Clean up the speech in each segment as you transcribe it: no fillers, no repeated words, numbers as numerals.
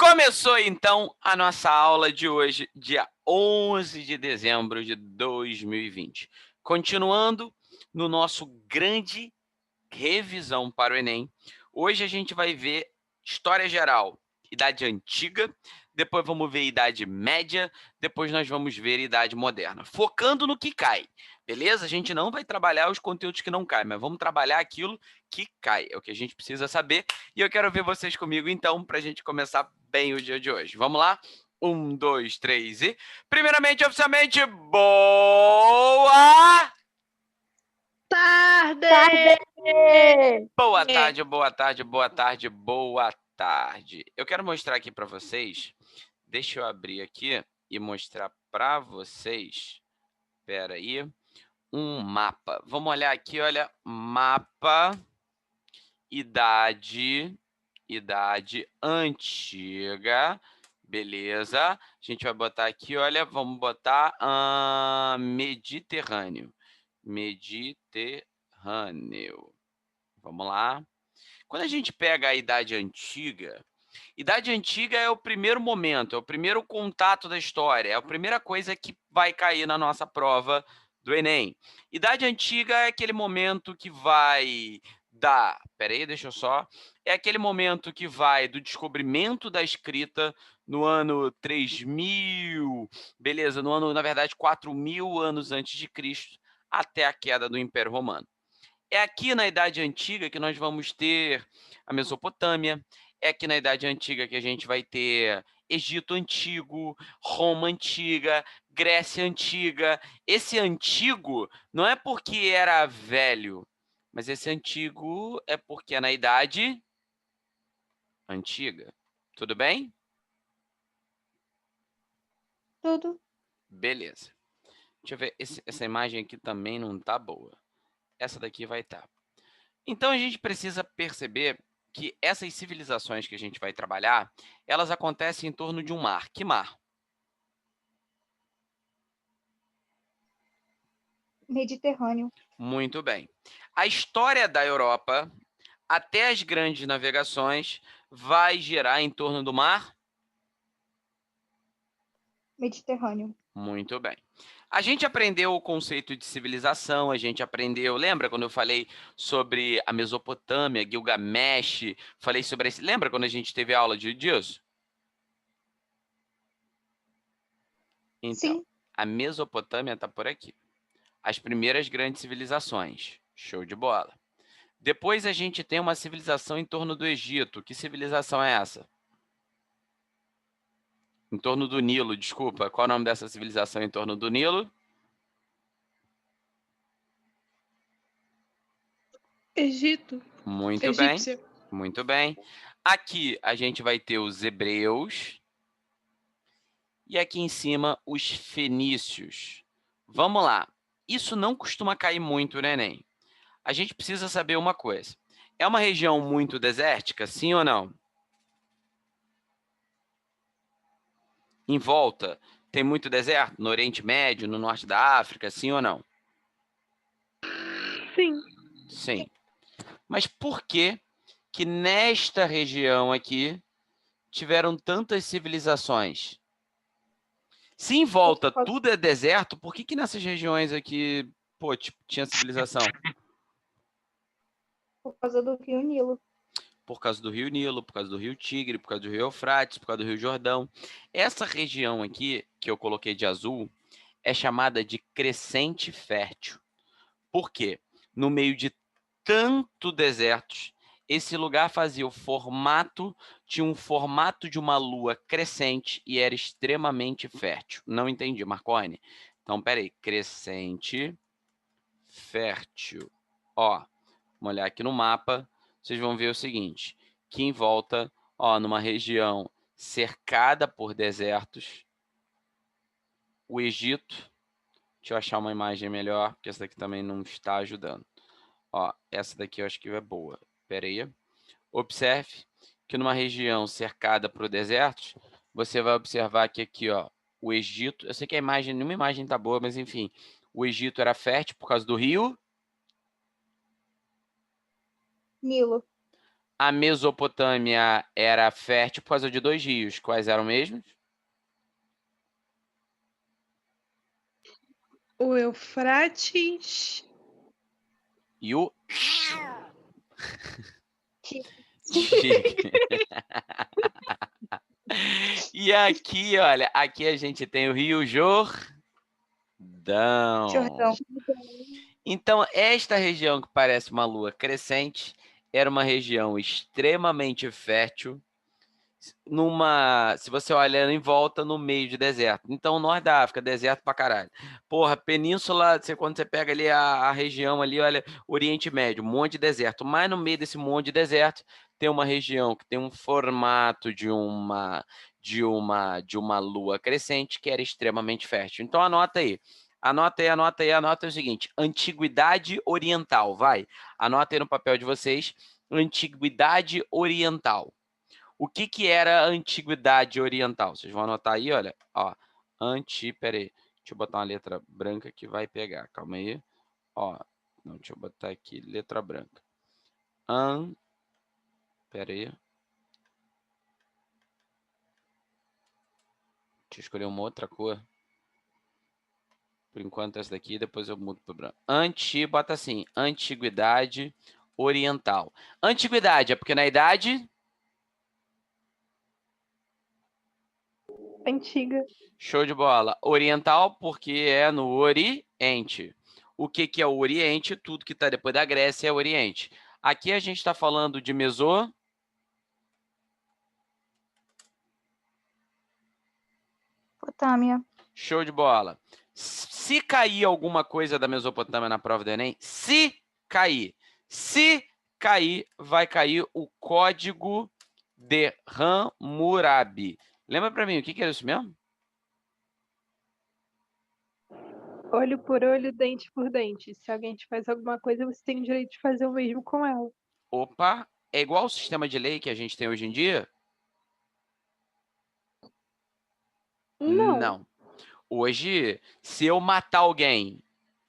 Começou, então, a nossa aula de hoje, dia 11 de dezembro de 2020. Continuando no nosso grande revisão para o Enem. Hoje a gente vai ver História Geral, Idade Antiga, depois vamos ver Idade Média, depois nós vamos ver Idade Moderna, focando no que cai, beleza? A gente não vai trabalhar os conteúdos que não caem, mas vamos trabalhar aquilo que cai, é o que a gente precisa saber, e eu quero ver vocês comigo, então, para a gente começar bem o dia de hoje. Vamos lá? 1, 2, 3 e... Primeiramente, oficialmente, boa tarde! Boa tarde, boa tarde, boa tarde, boa tarde. Eu quero mostrar aqui para vocês, deixa eu abrir aqui e mostrar para vocês, espera aí, um mapa. Vamos olhar aqui, olha, mapa, idade antiga, beleza? A gente vai botar aqui, olha, vamos botar Mediterrâneo. Vamos lá. Quando a gente pega a Idade Antiga é o primeiro momento, é o primeiro contato da história, é a primeira coisa que vai cair na nossa prova do Enem. Idade Antiga é aquele momento que vai da... Peraí, deixa eu só... É aquele momento que vai do descobrimento da escrita no ano 3000, beleza, no ano, na verdade, 4000 anos antes de Cristo, até a queda do Império Romano. É aqui na Idade Antiga que nós vamos ter a Mesopotâmia, é aqui na Idade Antiga que a gente vai ter Egito Antigo, Roma Antiga, Grécia Antiga. Esse antigo não é porque era velho, mas esse antigo é porque é na Idade Antiga. Tudo bem? Tudo. Beleza. Deixa eu ver, essa imagem aqui também não tá boa. Essa daqui vai estar. Então, a gente precisa perceber que essas civilizações que a gente vai trabalhar, elas acontecem em torno de um mar. Que mar? Mediterrâneo. Muito bem. A história da Europa, até as grandes navegações, vai girar em torno do mar? Mediterrâneo. Muito bem. A gente aprendeu o conceito de civilização, a gente aprendeu, lembra quando eu falei sobre a Mesopotâmia, Gilgamesh, falei sobre esse, lembra quando a gente teve aula disso? Então, Sim. a Mesopotâmia está por aqui. As primeiras grandes civilizações. Show de bola. Depois a gente tem uma civilização em torno do Egito. Que civilização é essa? Em torno do Nilo, desculpa. Qual é o nome dessa civilização em torno do Nilo? Egito. Muito Egípcia. bem. Muito bem. Aqui a gente vai ter os hebreus. E aqui em cima, os fenícios. Vamos lá. Isso não costuma cair muito no Enem. A gente precisa saber uma coisa. É uma região muito desértica, sim ou não? Em volta, tem muito deserto? No Oriente Médio, no norte da África, sim ou não? Sim. Sim. Mas por que que nesta região aqui tiveram tantas civilizações? Se em volta tudo é deserto, por que que nessas regiões aqui, pô, tipo, tinha civilização? Por causa do Rio Nilo. Por causa do Rio Nilo, por causa do Rio Tigre, por causa do Rio Eufrates, por causa do Rio Jordão. Essa região aqui, que eu coloquei de azul, é chamada de crescente fértil. Por quê? No meio de tanto desertos, esse lugar fazia o formato, tinha um formato de uma lua crescente e era extremamente fértil. Não entendi, Marconi. Então, peraí, crescente fértil. Ó, vamos olhar aqui no mapa, vocês vão ver o seguinte, que em volta, ó, numa região cercada por desertos, o Egito, deixa eu achar uma imagem melhor, porque essa daqui também não está ajudando. Ó, essa daqui eu acho que é boa. Espera aí. Observe que numa região cercada por desertos, você vai observar que aqui, ó, o Egito, eu sei que a imagem, nenhuma imagem tá boa, mas enfim, o Egito era fértil por causa do rio Nilo. A Mesopotâmia era fértil por causa de 2 rios. Quais eram mesmos? O Eufrates. E o Tigre. Tigre. E aqui, olha, aqui a gente tem o Rio Jordão. Jordão. Então, esta região que parece uma lua crescente era uma região extremamente fértil, se você olha em volta, no meio de deserto. Então, norte da África, deserto pra caralho. Porra, península, quando você pega ali a região ali, olha, Oriente Médio, um monte de deserto. Mas no meio desse monte de deserto, tem uma região que tem um formato de uma lua crescente que era extremamente fértil. Então, anota aí. Anota aí o seguinte: Antiguidade Oriental, vai. Anota aí no papel de vocês, Antiguidade Oriental. O que era a Antiguidade Oriental? Vocês vão anotar aí, olha. Ó, peraí. Deixa eu botar uma letra branca que vai pegar. Calma aí. Ó, não, deixa eu botar aqui letra branca. Peraí. Deixa eu escolher uma outra cor. Por enquanto essa daqui, depois eu mudo para branco. Bota assim, Antiguidade Oriental. Antiguidade é porque na idade... Antiga. Show de bola. Oriental, porque é no Oriente. O que é o Oriente? Tudo que está depois da Grécia é Oriente. Aqui a gente está falando de Potâmia. Show de bola. Se cair alguma coisa da Mesopotâmia na prova do Enem, se cair, vai cair o Código de Hammurabi. Lembra para mim, o que é isso mesmo? Olho por olho, dente por dente. Se alguém te faz alguma coisa, você tem o direito de fazer o mesmo com ela. Opa, é igual o sistema de lei que a gente tem hoje em dia? Não. Hoje, se eu matar alguém,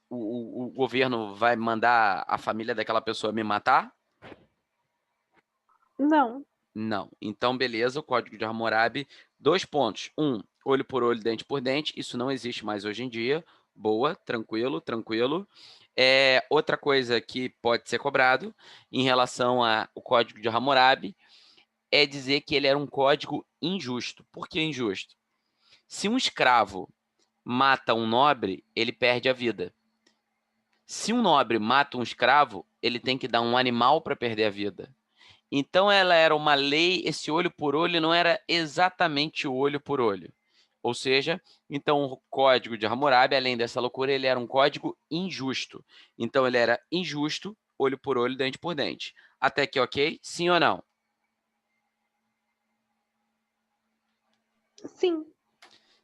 o governo vai mandar a família daquela pessoa me matar? Não. Não. Então, beleza, o Código de Hammurabi, 2 pontos. Olho por olho, dente por dente. Isso não existe mais hoje em dia. Boa, tranquilo, tranquilo. Outra coisa que pode ser cobrado em relação ao Código de Hammurabi é dizer que ele era um código injusto. Por que injusto? Se um escravo mata um nobre, ele perde a vida. Se um nobre mata um escravo, ele tem que dar um animal para perder a vida. Então, ela era uma lei, esse olho por olho não era exatamente o olho por olho. Ou seja, então o Código de Hammurabi, além dessa loucura, ele era um código injusto. Então, ele era injusto, olho por olho, dente por dente. Até que ok? Sim ou não? Sim.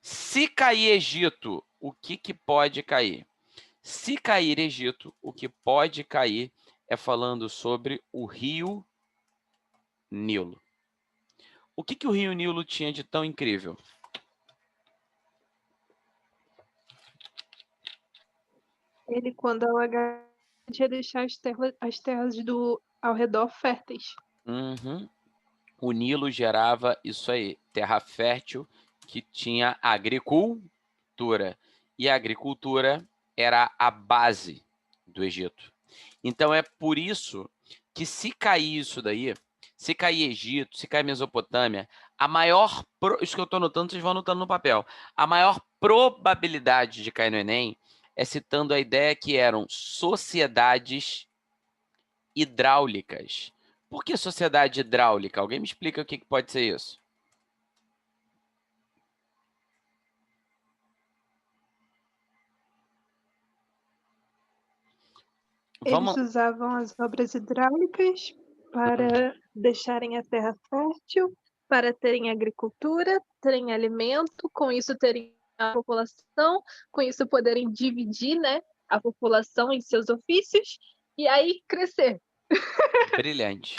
Se cair Egito, o que pode cair? Se cair Egito, o que pode cair é falando sobre o rio Nilo. O que o rio Nilo tinha de tão incrível? Ele, quando alagava, ia deixar as terras ao redor férteis. O Nilo gerava isso aí, terra fértil que tinha agricultura. E a agricultura era a base do Egito. Então é por isso que se cair isso daí, se cair Egito, se cair Mesopotâmia, isso que eu estou anotando, vocês vão anotando no papel. A maior probabilidade de cair no Enem é citando a ideia que eram sociedades hidráulicas. Por que sociedade hidráulica? Alguém me explica o que pode ser isso? Eles usavam as obras hidráulicas para deixarem a terra fértil, para terem agricultura, terem alimento, com isso terem a população, com isso poderem dividir, né, a população em seus ofícios e aí crescer. Brilhante.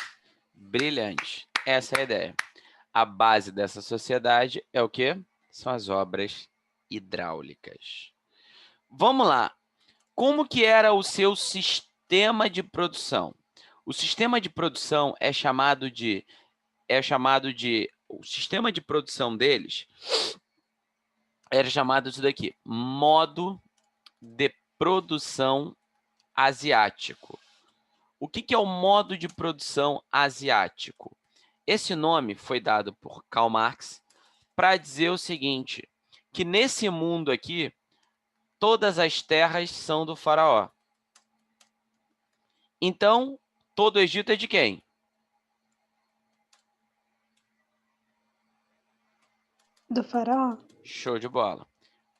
Brilhante. Essa é a ideia. A base dessa sociedade é o quê? São as obras hidráulicas. Vamos lá. Como que era o seu sistema de produção? O sistema de produção o sistema de produção deles era chamado disso daqui, modo de produção asiático. O que é o modo de produção asiático? Esse nome foi dado por Karl Marx para dizer o seguinte, que nesse mundo aqui, todas as terras são do faraó. Então, todo o Egito é de quem? Do faraó? Show de bola.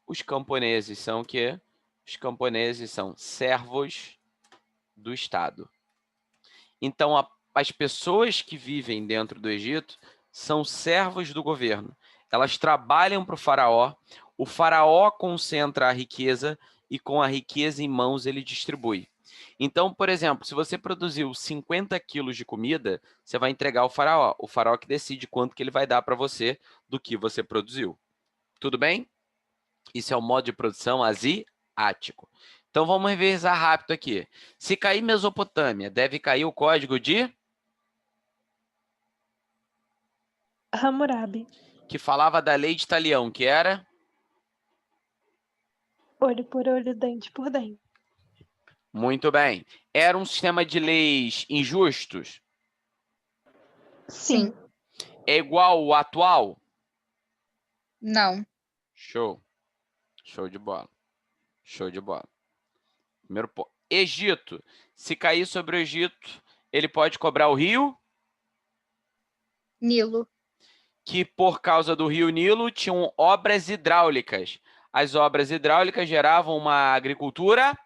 Os camponeses são o quê? Os camponeses são servos do Estado. Então, as pessoas que vivem dentro do Egito são servos do governo. Elas trabalham para o faraó concentra a riqueza e com a riqueza em mãos ele distribui. Então, por exemplo, se você produziu 50 quilos de comida, você vai entregar ao faraó. O faraó que decide quanto que ele vai dar para você do que você produziu. Tudo bem? Isso é o modo de produção asiático. Então, vamos revisar rápido aqui. Se cair Mesopotâmia, deve cair o código de... Hammurabi. Que falava da lei de Talião, que era... Olho por olho, dente por dente. Muito bem. Era um sistema de leis injustos? Sim. É igual ao atual? Não. Show. Show de bola. Show de bola. Primeiro ponto. Egito. Se cair sobre o Egito, ele pode cobrar o rio? Nilo. Que por causa do rio Nilo tinham obras hidráulicas. As obras hidráulicas geravam uma agricultura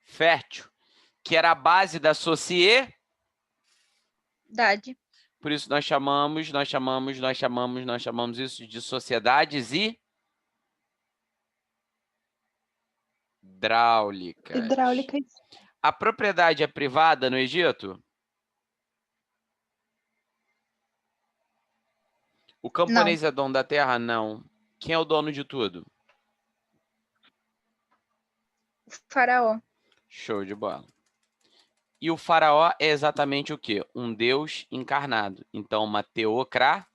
fértil, que era a base da sociedade. Por isso nós chamamos isso de sociedades hidráulicas. A propriedade é privada no Egito? O camponês é dono da terra? Não. Quem é o dono de tudo? O faraó. Show de bola. E o faraó é exatamente o quê? Um deus encarnado. Então, uma teocracia.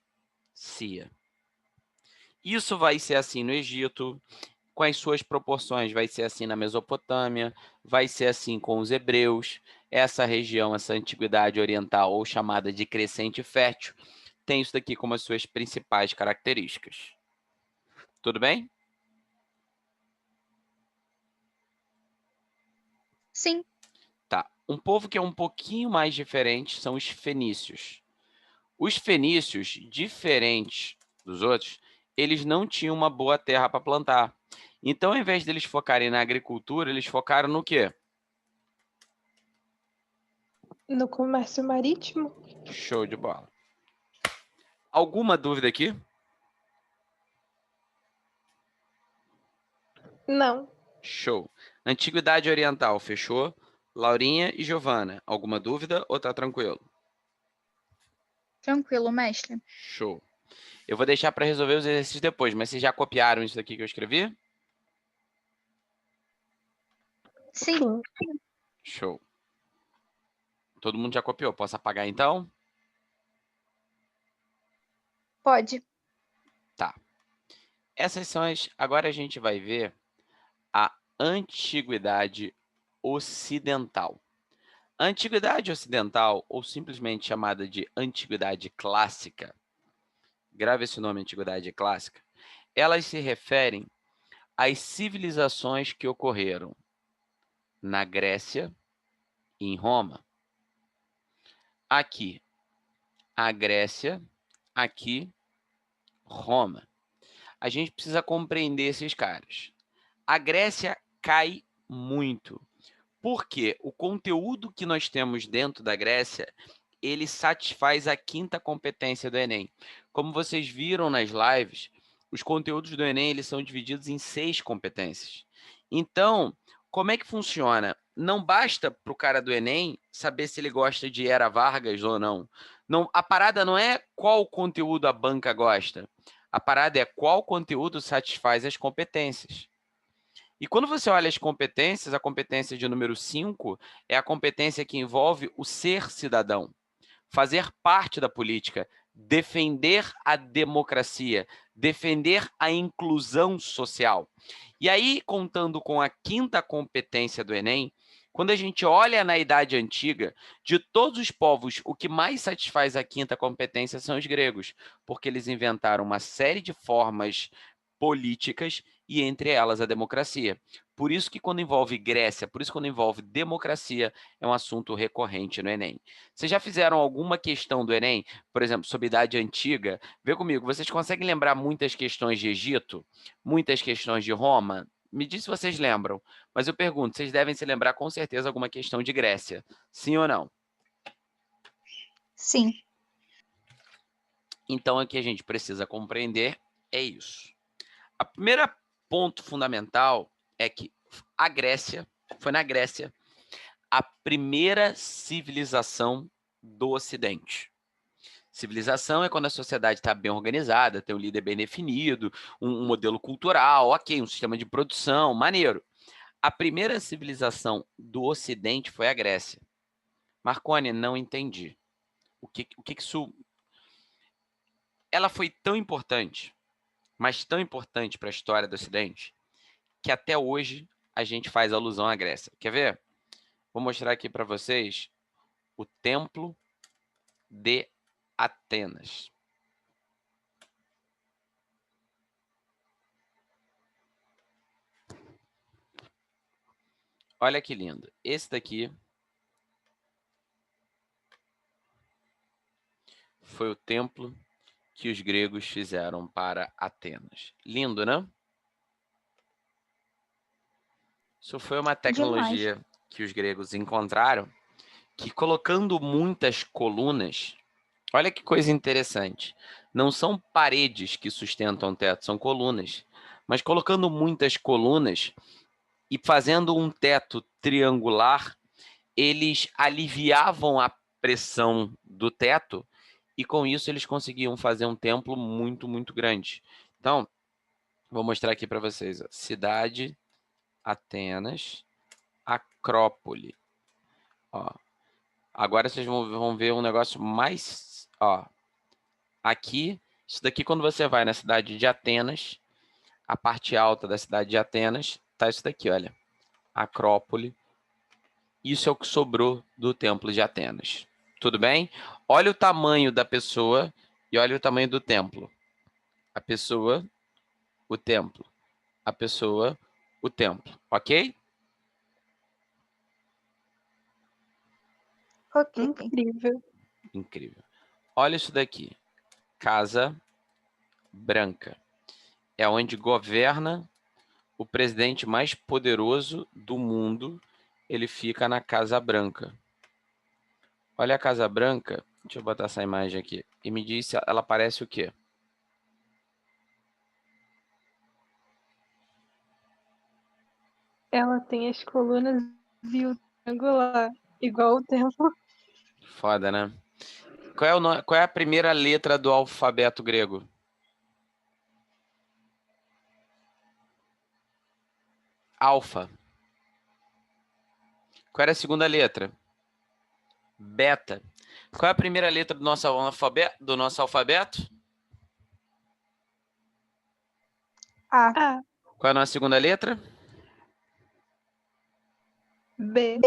Isso vai ser assim no Egito, com as suas proporções. Vai ser assim na Mesopotâmia, vai ser assim com os hebreus. Essa região, essa antiguidade oriental, ou chamada de crescente fértil, tem isso daqui como as suas principais características. Tudo bem? Sim. Tá. Um povo que é um pouquinho mais diferente são os fenícios. Os fenícios, diferentes dos outros, eles não tinham uma boa terra para plantar. Então, ao invés deles focarem na agricultura, eles focaram no quê? No comércio marítimo. Show de bola. Alguma dúvida aqui? Não. Show. Antiguidade Oriental, fechou? Laurinha e Giovana, alguma dúvida ou tá tranquilo? Tranquilo, mestre. Show. Eu vou deixar para resolver os exercícios depois, mas vocês já copiaram isso aqui que eu escrevi? Sim. Show. Todo mundo já copiou. Posso apagar então? Pode. Tá. Essas são as... Agora a gente vai ver a Antiguidade Ocidental. A Antiguidade Ocidental, ou simplesmente chamada de Antiguidade Clássica, grave esse nome, Antiguidade Clássica, elas se referem às civilizações que ocorreram na Grécia e em Roma. Aqui, a Grécia, aqui, Roma. A gente precisa compreender esses caras. A Grécia cai muito, porque o conteúdo que nós temos dentro da Grécia, ele satisfaz a quinta competência do Enem. Como vocês viram nas lives, os conteúdos do Enem eles são divididos em 6 competências. Então, como é que funciona? Não basta para o cara do Enem saber se ele gosta de Era Vargas ou não. A parada não é qual conteúdo a banca gosta. A parada é qual conteúdo satisfaz as competências. E quando você olha as competências, a competência de número 5 é a competência que envolve o ser cidadão, fazer parte da política, defender a democracia, defender a inclusão social. E aí, contando com a quinta competência do Enem, quando a gente olha na Idade Antiga, de todos os povos, o que mais satisfaz a quinta competência são os gregos, porque eles inventaram uma série de formas políticas e entre elas a democracia. Por isso que quando envolve Grécia, por isso que quando envolve democracia, é um assunto recorrente no Enem. Vocês já fizeram alguma questão do Enem, por exemplo, sobre Idade Antiga? Vê comigo, vocês conseguem lembrar muitas questões de Egito? Muitas questões de Roma? Me diz se vocês lembram, mas eu pergunto, vocês devem se lembrar com certeza alguma questão de Grécia, sim ou não? Sim. Então, o que a gente precisa compreender é isso. A primeira ponto fundamental é que a Grécia, foi na Grécia, a primeira civilização do Ocidente. Civilização é quando a sociedade está bem organizada, tem um líder bem definido, um modelo cultural, ok, um sistema de produção, maneiro. A primeira civilização do Ocidente foi a Grécia. Marconi, não entendi. O que isso... Ela foi tão importante, mas tão importante para a história do Ocidente, que até hoje a gente faz alusão à Grécia. Quer ver? Vou mostrar aqui para vocês o Templo de Atenas. Olha que lindo. Esse daqui foi o templo que os gregos fizeram para Atenas. Lindo, né? Isso foi uma tecnologia que os gregos encontraram, que colocando muitas colunas, olha que coisa interessante, não são paredes que sustentam o teto, são colunas, mas colocando muitas colunas e fazendo um teto triangular, eles aliviavam a pressão do teto e com isso eles conseguiam fazer um templo muito, muito grande. Então, vou mostrar aqui para vocês. Ó. Cidade, Atenas, Acrópole. Ó. Agora vocês vão ver um negócio mais... Ó. Aqui, isso daqui quando você vai na cidade de Atenas, a parte alta da cidade de Atenas, tá isso daqui, olha. Acrópole. Isso é o que sobrou do templo de Atenas. Tudo bem? Olha o tamanho da pessoa e olha o tamanho do templo. A pessoa, o templo. A pessoa, o templo. Ok? Ok. Incrível. Incrível. Olha isso daqui. Casa Branca. É onde governa o presidente mais poderoso do mundo. Ele fica na Casa Branca. Olha a Casa Branca. Deixa eu botar essa imagem aqui. E me diz se ela parece o quê? Ela tem as colunas e o triangular, igual o templo. Foda, né? Qual é a primeira letra do alfabeto grego? Alfa. Qual era a segunda letra? Beta. Qual é a primeira letra do nosso alfabeto? A. Qual é a nossa segunda letra? B.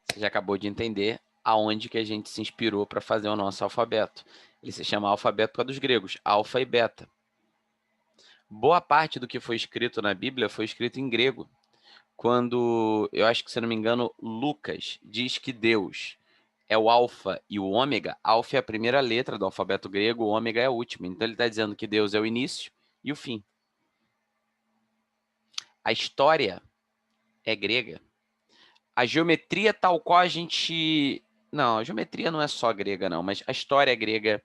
Você já acabou de entender aonde que a gente se inspirou para fazer o nosso alfabeto. Ele se chama alfabeto por causa dos gregos, alfa e beta. Boa parte do que foi escrito na Bíblia foi escrito em grego. Quando, eu acho que, se não me engano, Lucas diz que Deus é o alfa e o ômega, alfa é a primeira letra do alfabeto grego, o ômega é a última. Então ele está dizendo que Deus é o início e o fim. A história é grega. A geometria tal qual a gente... Não, a geometria não é só grega, não, mas a história é grega.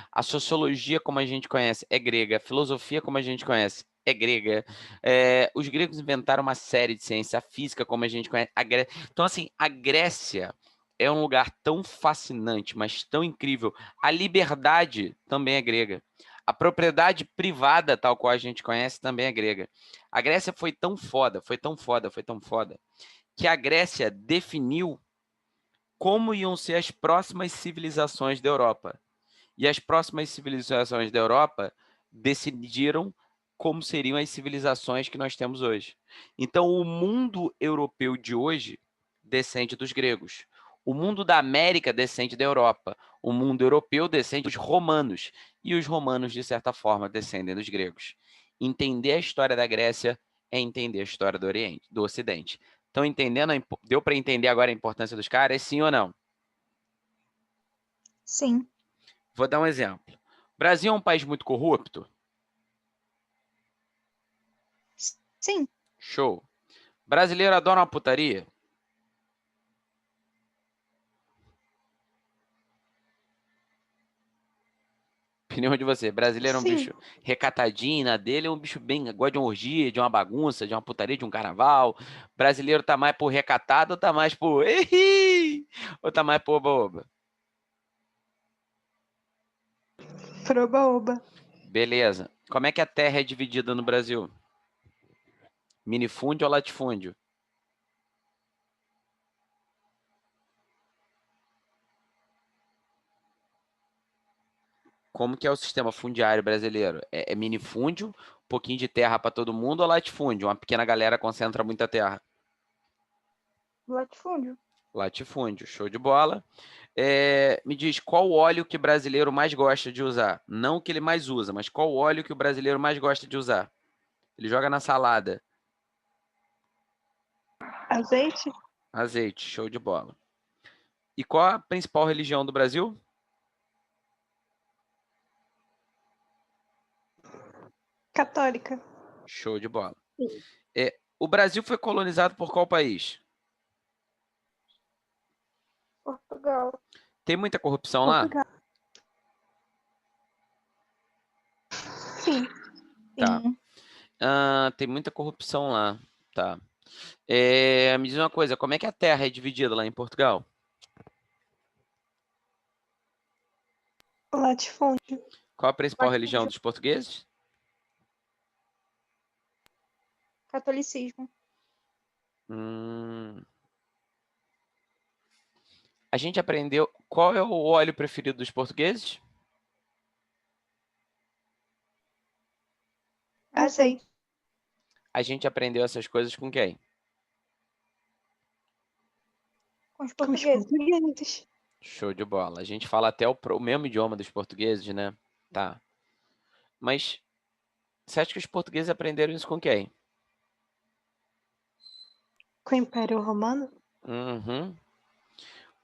A sociologia, como a gente conhece, é grega. A filosofia, como a gente conhece, é grega. Os gregos inventaram uma série de ciências. A física, como a gente conhece. Então, assim, a Grécia é um lugar tão fascinante, mas tão incrível. A liberdade também é grega. A propriedade privada, tal qual a gente conhece, também é grega. A Grécia foi tão foda, que a Grécia definiu como iam ser as próximas civilizações da Europa. E as próximas civilizações da Europa decidiram como seriam as civilizações que nós temos hoje. Então, o mundo europeu de hoje descende dos gregos. O mundo da América descende da Europa. O mundo europeu descende dos romanos. E os romanos, de certa forma, descendem dos gregos. Entender a história da Grécia é entender a história do Oriente, do Ocidente. Estão entendendo? Deu para entender agora a importância dos caras? Sim ou não? Sim. Vou dar um exemplo. O Brasil é um país muito corrupto? Sim. Show. Brasileiro adora uma putaria? Opinião de você. Brasileiro é um Sim. bicho recatadinho, na dele é um bicho bem, gosta de uma orgia, de uma bagunça, de uma putaria, de um carnaval. Brasileiro tá mais por recatado ou tá mais por ou tá mais por oba-oba? Proba-oba. Beleza. Como é que a terra é dividida no Brasil? Minifúndio ou latifúndio? Como que é o sistema fundiário brasileiro? É minifúndio, um pouquinho de terra para todo mundo ou latifúndio? Uma pequena galera concentra muita terra? Latifúndio. Latifúndio, show de bola. Me diz, qual o óleo que o brasileiro mais gosta de usar? Não o que ele mais usa, mas qual o óleo que o brasileiro mais gosta de usar? Ele joga na salada. Azeite? Azeite, show de bola. E qual a principal religião do Brasil? Católica. Show de bola. Sim. O Brasil foi colonizado por qual país? Portugal. Tem muita corrupção lá? Portugal. Sim. Tá. Sim. Tem muita corrupção lá. Tá. Me diz uma coisa, como é que a terra é dividida lá em Portugal? Latifúndio. Qual a principal Latifúndio. religião dos portugueses? Catolicismo. A gente aprendeu qual é o óleo preferido dos portugueses? Azeite. A gente aprendeu essas coisas com quem? Com os Com os portugueses. portugueses. Show de bola. A gente fala até o mesmo idioma dos portugueses, né? Tá. Mas você acha que os portugueses aprenderam isso com quem? Com o Império Romano? Uhum.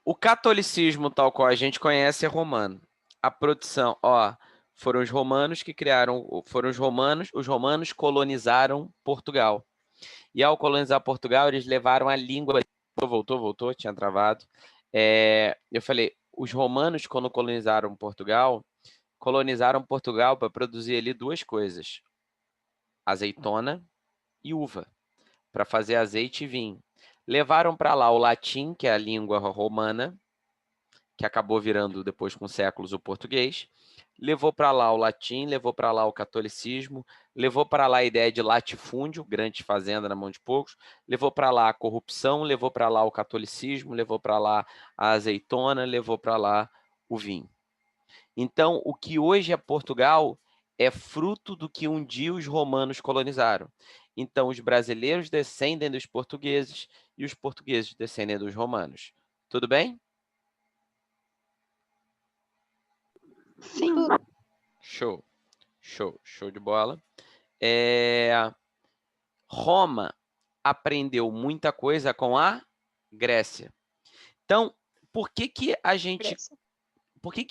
O catolicismo, tal qual a gente conhece, é romano. A produção, foram os romanos que criaram, os romanos colonizaram Portugal. E ao colonizar Portugal, eles levaram a língua. Voltou, tinha travado. Eu falei, os romanos, quando colonizaram Portugal para produzir ali duas coisas: azeitona e uva, para fazer azeite e vinho. Levaram para lá o latim, que é a língua romana, que acabou virando depois com séculos o português. Levou para lá o latim, levou para lá o catolicismo, levou para lá a ideia de latifúndio, grande fazenda na mão de poucos, levou para lá a corrupção, levou para lá o catolicismo, levou para lá a azeitona, levou para lá o vinho. Então, o que hoje é Portugal é fruto do que um dia os romanos colonizaram. Então, os brasileiros descendem dos portugueses e os portugueses descendem dos romanos. Tudo bem? Sim. Show de bola. Roma aprendeu muita coisa com a Grécia. Então, por que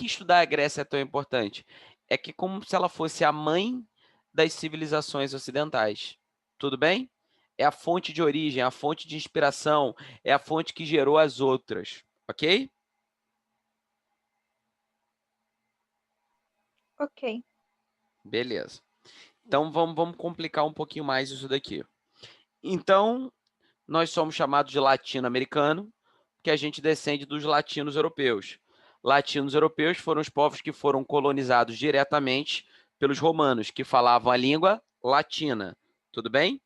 estudar a Grécia é tão importante? É que como se ela fosse a mãe das civilizações ocidentais. Tudo bem? É a fonte de origem, a fonte de inspiração, é a fonte que gerou as outras, ok? Ok. Beleza. Então, vamos complicar um pouquinho mais isso daqui. Então, nós somos chamados de latino-americano, porque a gente descende dos latinos europeus. Latinos europeus foram os povos que foram colonizados diretamente pelos romanos, que falavam a língua latina. Tudo bem?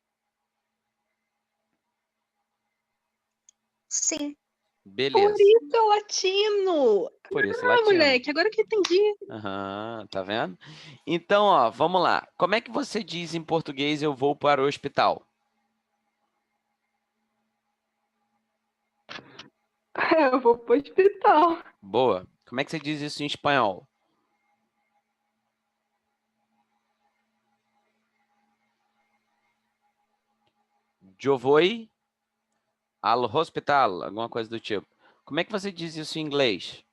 Sim. Por Beleza. isso é o latino. Por isso, Ah, latino. moleque, agora que eu entendi. Aham, tá vendo? Então, ó, vamos lá. Como é que você diz em português eu vou para o hospital? Eu vou pro hospital. Boa. Como é que você diz isso em espanhol? Eu voy al hospital, alguma coisa do tipo. Como é que você diz isso em inglês?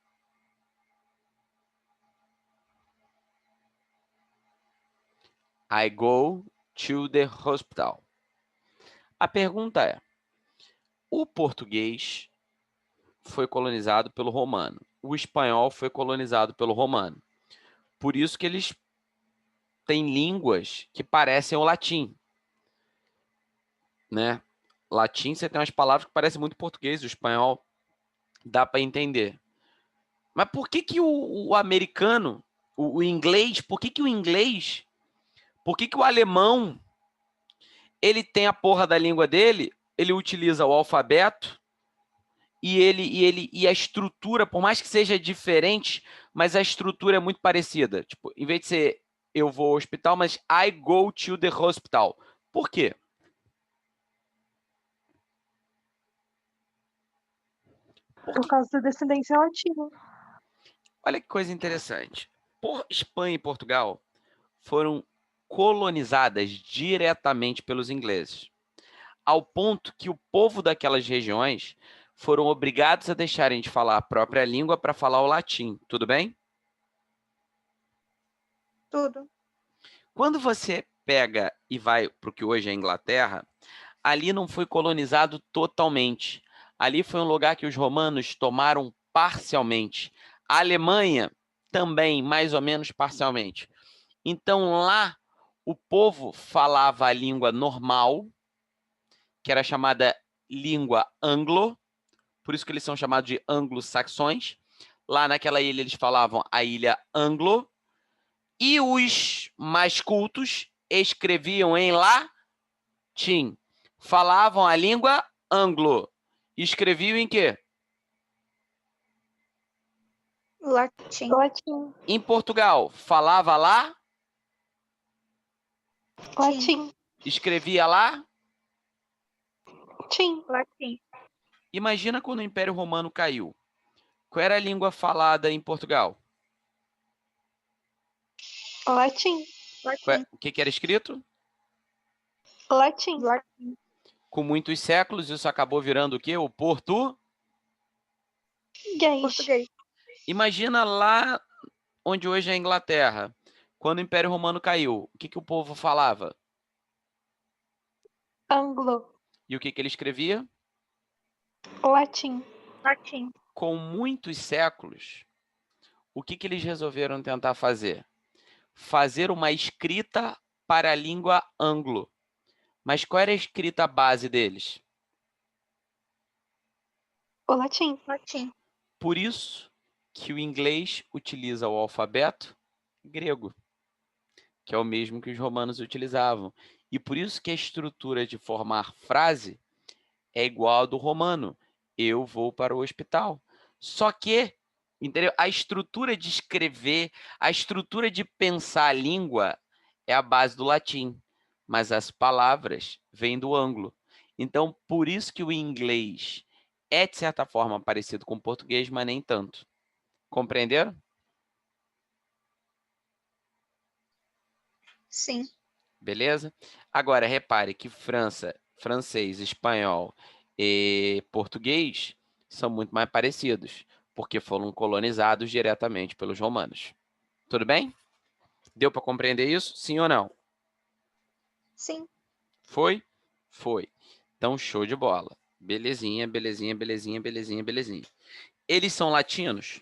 I go to the hospital. A pergunta é: o português foi colonizado pelo romano. O espanhol foi colonizado pelo romano. Por isso que eles têm línguas que parecem o latim, né? Latim, você tem umas palavras que parecem muito português, o espanhol dá para entender. Mas por que que o americano, o inglês, por que que o inglês, por que que o alemão, ele tem a porra da língua dele, ele utiliza o alfabeto e a estrutura, por mais que seja diferente, mas a estrutura é muito parecida. Tipo, em vez de ser eu vou ao hospital, mas I go to the hospital. Por quê? Por causa da descendência latina. Olha que coisa interessante. Espanha e Portugal foram colonizadas diretamente pelos ingleses, ao ponto que o povo daquelas regiões foram obrigados a deixarem de falar a própria língua para falar o latim. Tudo bem? Tudo. Quando você pega e vai para o que hoje é a Inglaterra, ali não foi colonizado totalmente. Ali foi um lugar que os romanos tomaram parcialmente. A Alemanha também, mais ou menos parcialmente. Então lá o povo falava a língua normal, que era chamada língua anglo, por isso que eles são chamados de anglo-saxões. Lá naquela ilha eles falavam a ilha anglo, e os mais cultos escreviam em latim. Falavam a língua anglo. Escreviam em quê? Latim. Latim. Em Portugal, falava lá, Latim. escrevia lá. Latim. Latim. Imagina quando o Império Romano caiu. Qual era a língua falada em Portugal? Latim. Latim. O que era escrito? Latim. Latim. Com muitos séculos, isso acabou virando o quê? O português. Português. Imagina lá onde hoje é a Inglaterra. Quando o Império Romano caiu, o que o povo falava? Anglo. E o que ele escrevia? Latim. Latim. Com muitos séculos, o que eles resolveram tentar fazer? Fazer uma escrita para a língua anglo. Mas qual era a escrita base deles? O latim. Latim. Por isso que o inglês utiliza o alfabeto grego, que é o mesmo que os romanos utilizavam. E por isso que a estrutura de formar frase é igual ao do romano. Eu vou para o hospital. Só que, entendeu? A estrutura de escrever, a estrutura de pensar a língua é a base do latim, mas as palavras vêm do anglo. Então, por isso que o inglês é, de certa forma, parecido com o português, mas nem tanto. Compreenderam? Sim. Beleza? Agora, repare que francês, espanhol e português são muito mais parecidos, porque foram colonizados diretamente pelos romanos. Tudo bem? Deu para compreender isso? Sim ou não? Sim. Foi? Foi. Então, show de bola. Belezinha, belezinha, belezinha, belezinha, belezinha. Eles são latinos?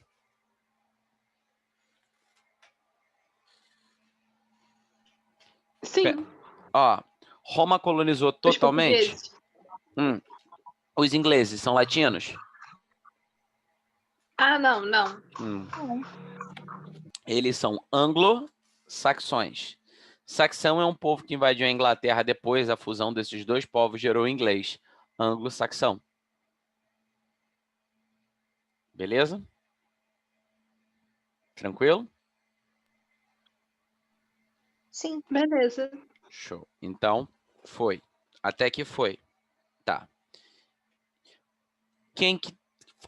Sim. Ó, Roma colonizou Os totalmente? portugueses. Os ingleses são latinos? Ah, não, não. Eles são anglo, saxões. Saxão é um povo que invadiu a Inglaterra depois. A fusão desses dois povos gerou o inglês anglo-saxão. Beleza? Tranquilo? Sim. Beleza. Show. Então, foi. Até que foi. Tá.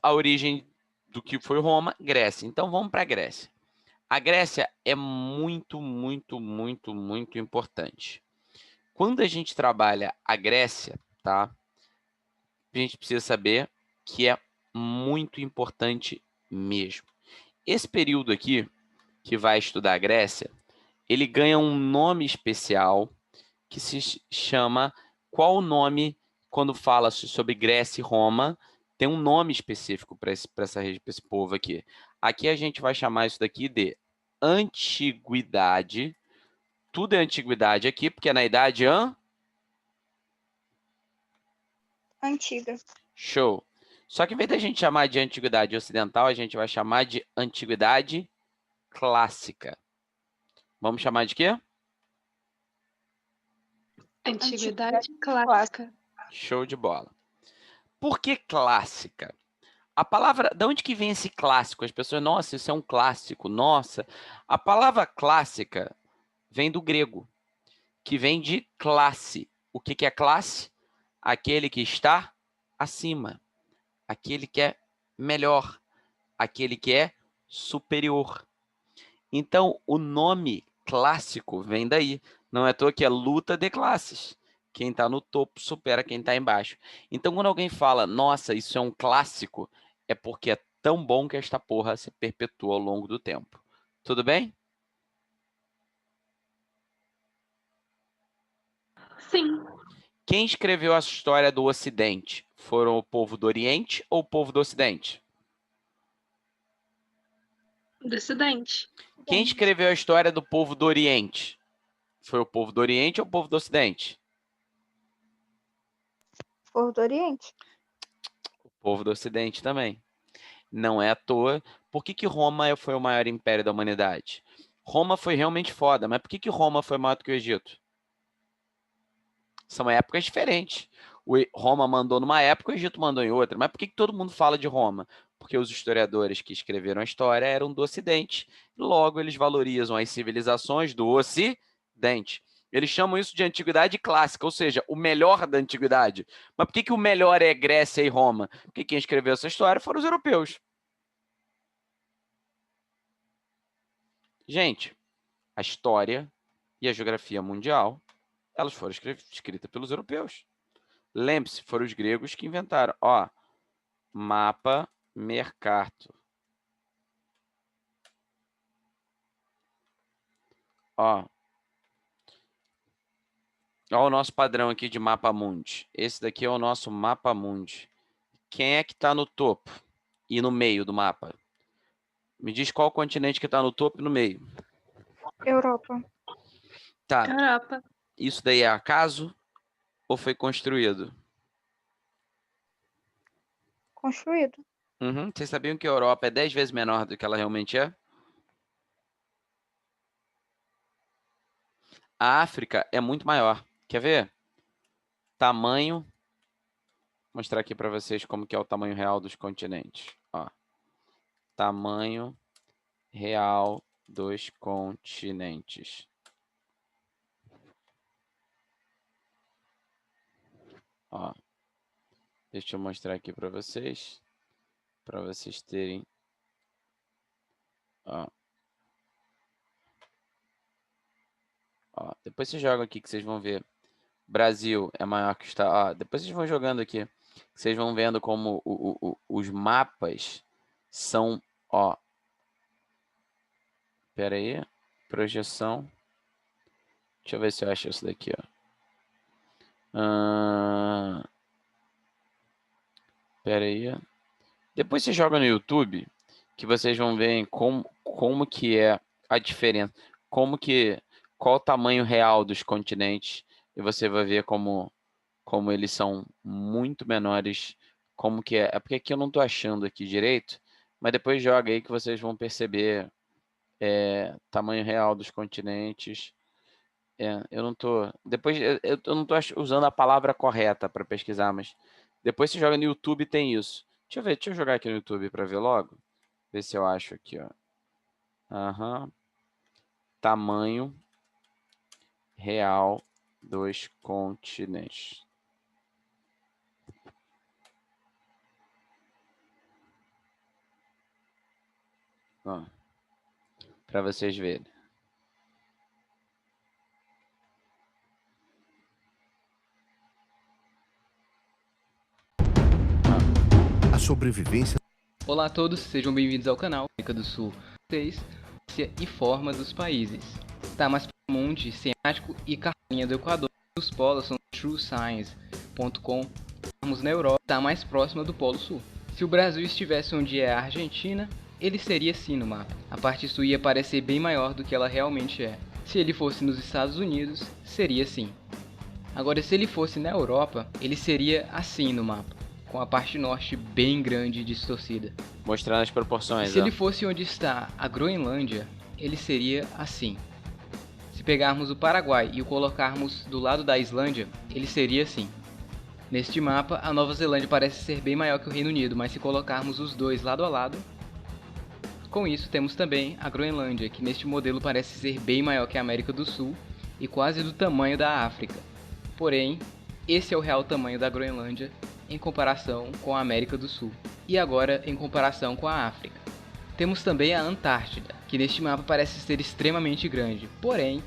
A origem do que foi Roma? Grécia. Então, vamos para a Grécia. A Grécia é muito, muito, muito, muito importante. Quando a gente trabalha a Grécia, tá? A gente precisa saber que é muito importante mesmo. Esse período aqui, que vai estudar a Grécia, ele ganha um nome especial que se chama... Qual o nome quando fala sobre Grécia e Roma? Tem um nome específico para esse povo aqui. Aqui a gente vai chamar isso daqui de antiguidade. Tudo é antiguidade aqui, porque é na idade Antiga. Show. Só que em vez da gente chamar de antiguidade ocidental, a gente vai chamar de antiguidade clássica. Vamos chamar de quê? Antiguidade clássica. Show de bola. Por que clássica? A palavra, de onde que vem esse clássico? As pessoas, nossa, isso é um clássico, nossa. A palavra clássica vem do grego, que vem de classe. O que é classe? Aquele que está acima, aquele que é melhor, aquele que é superior. Então, o nome clássico vem daí. Não é à toa que é luta de classes. Quem está no topo supera quem está embaixo. Então, quando alguém fala, nossa, isso é um clássico, é porque é tão bom que esta porra se perpetua ao longo do tempo. Tudo bem? Sim. Quem escreveu a história do Ocidente? Foram o povo do Oriente ou o povo do Ocidente? Do Ocidente. Quem escreveu a história do povo do Oriente? Foi o povo do Oriente ou o povo do Ocidente? Povo do Oriente. O povo do Ocidente também. Não é à toa. Por que Roma foi o maior império da humanidade? Roma foi realmente foda, mas por que Roma foi maior do que o Egito? São épocas diferentes. Roma mandou numa época, o Egito mandou em outra. Mas por que todo mundo fala de Roma? Porque os historiadores que escreveram a história eram do Ocidente. Logo, eles valorizam as civilizações do Ocidente. Eles chamam isso de antiguidade clássica, ou seja, o melhor da antiguidade. Mas por que o melhor é Grécia e Roma? Porque quem escreveu essa história foram os europeus. Gente, a história e a geografia mundial, elas foram escritas pelos europeus. Lembre-se, foram os gregos que inventaram. Ó, mapa Mercator. Ó o nosso padrão aqui de mapa mundi. Esse daqui é o nosso mapa mundi. Quem é que está no topo e no meio do mapa? Me diz qual continente que está no topo e no meio. Europa. Tá. Europa. Isso daí é acaso ou foi construído? Construído. Uhum. Vocês sabiam que a Europa é 10 vezes menor do que ela realmente é? A África é muito maior. Quer ver? Tamanho. Vou mostrar aqui para vocês como que é o tamanho real dos continentes. Ó. Tamanho real dos continentes. Ó. Deixa eu mostrar aqui para vocês terem. Ó. Ó. Depois vocês jogam aqui que vocês vão ver. Brasil é maior que está. Ó, depois vocês vão jogando aqui. Vocês vão vendo como os mapas são. Ó. Pera aí. Projeção. Deixa eu ver se eu acho isso daqui, ó. Pera aí. Depois você joga no YouTube que vocês vão ver como que é a diferença. Qual o tamanho real dos continentes. E você vai ver como eles são muito menores. Como que é. É porque aqui eu não estou achando aqui direito. Mas depois joga aí que vocês vão perceber tamanho real dos continentes. Eu não tô... Depois, eu não tô usando a palavra correta para pesquisar, mas depois você joga no YouTube tem isso. Deixa eu jogar aqui no YouTube para ver logo. Ver se eu acho aqui, ó. Tamanho real dos continentes. Para vocês verem. A sobrevivência. Olá a todos, sejam bem-vindos ao canal América do Sul 6 e forma dos países. Está mais para o monte ciático e carlinha do Equador. Os polos são truescience.com. Estamos na Europa, está mais próxima do Polo Sul. Se o Brasil estivesse onde é a Argentina, ele seria assim no mapa. A parte sul ia parecer bem maior do que ela realmente é. Se ele fosse nos Estados Unidos, seria assim. Agora, se ele fosse na Europa, ele seria assim no mapa, com a parte norte bem grande e distorcida. Mostrando as proporções. Se ele fosse onde está a Groenlândia, ele seria assim. Se pegarmos o Paraguai e o colocarmos do lado da Islândia, ele seria assim. Neste mapa, a Nova Zelândia parece ser bem maior que o Reino Unido, mas se colocarmos os dois lado a lado... Com isso, temos também a Groenlândia, que neste modelo parece ser bem maior que a América do Sul e quase do tamanho da África. Porém, esse é o real tamanho da Groenlândia em comparação com a América do Sul, e agora em comparação com a África. Temos também a Antártida, que neste mapa parece ser extremamente grande, porém,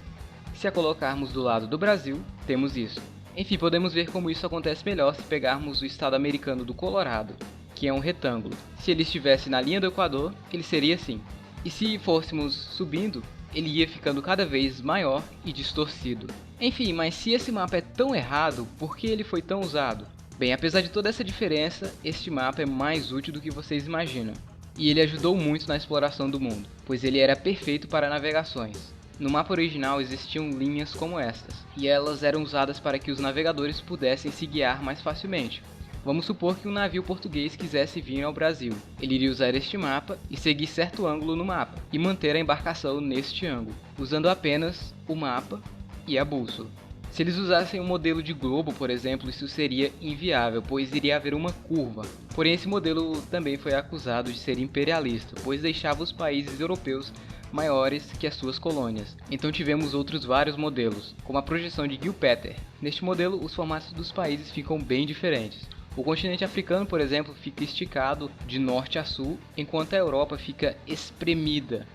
se a colocarmos do lado do Brasil, temos isso. Enfim, podemos ver como isso acontece melhor se pegarmos o estado americano do Colorado, que é um retângulo. Se ele estivesse na linha do Equador, ele seria assim. E se fôssemos subindo, ele ia ficando cada vez maior e distorcido. Enfim, mas se esse mapa é tão errado, por que ele foi tão usado? Bem, apesar de toda essa diferença, este mapa é mais útil do que vocês imaginam. E ele ajudou muito na exploração do mundo, pois ele era perfeito para navegações. No mapa original existiam linhas como estas, e elas eram usadas para que os navegadores pudessem se guiar mais facilmente. Vamos supor que um navio português quisesse vir ao Brasil. Ele iria usar este mapa e seguir certo ângulo no mapa, e manter a embarcação neste ângulo, usando apenas o mapa e a bússola. Se eles usassem um modelo de globo, por exemplo, isso seria inviável, pois iria haver uma curva. Porém, esse modelo também foi acusado de ser imperialista, pois deixava os países europeus maiores que as suas colônias. Então tivemos outros vários modelos, como a projeção de Gil-Peter. Neste modelo, os formatos dos países ficam bem diferentes. O continente africano, por exemplo, fica esticado de norte a sul, enquanto a Europa fica espremida.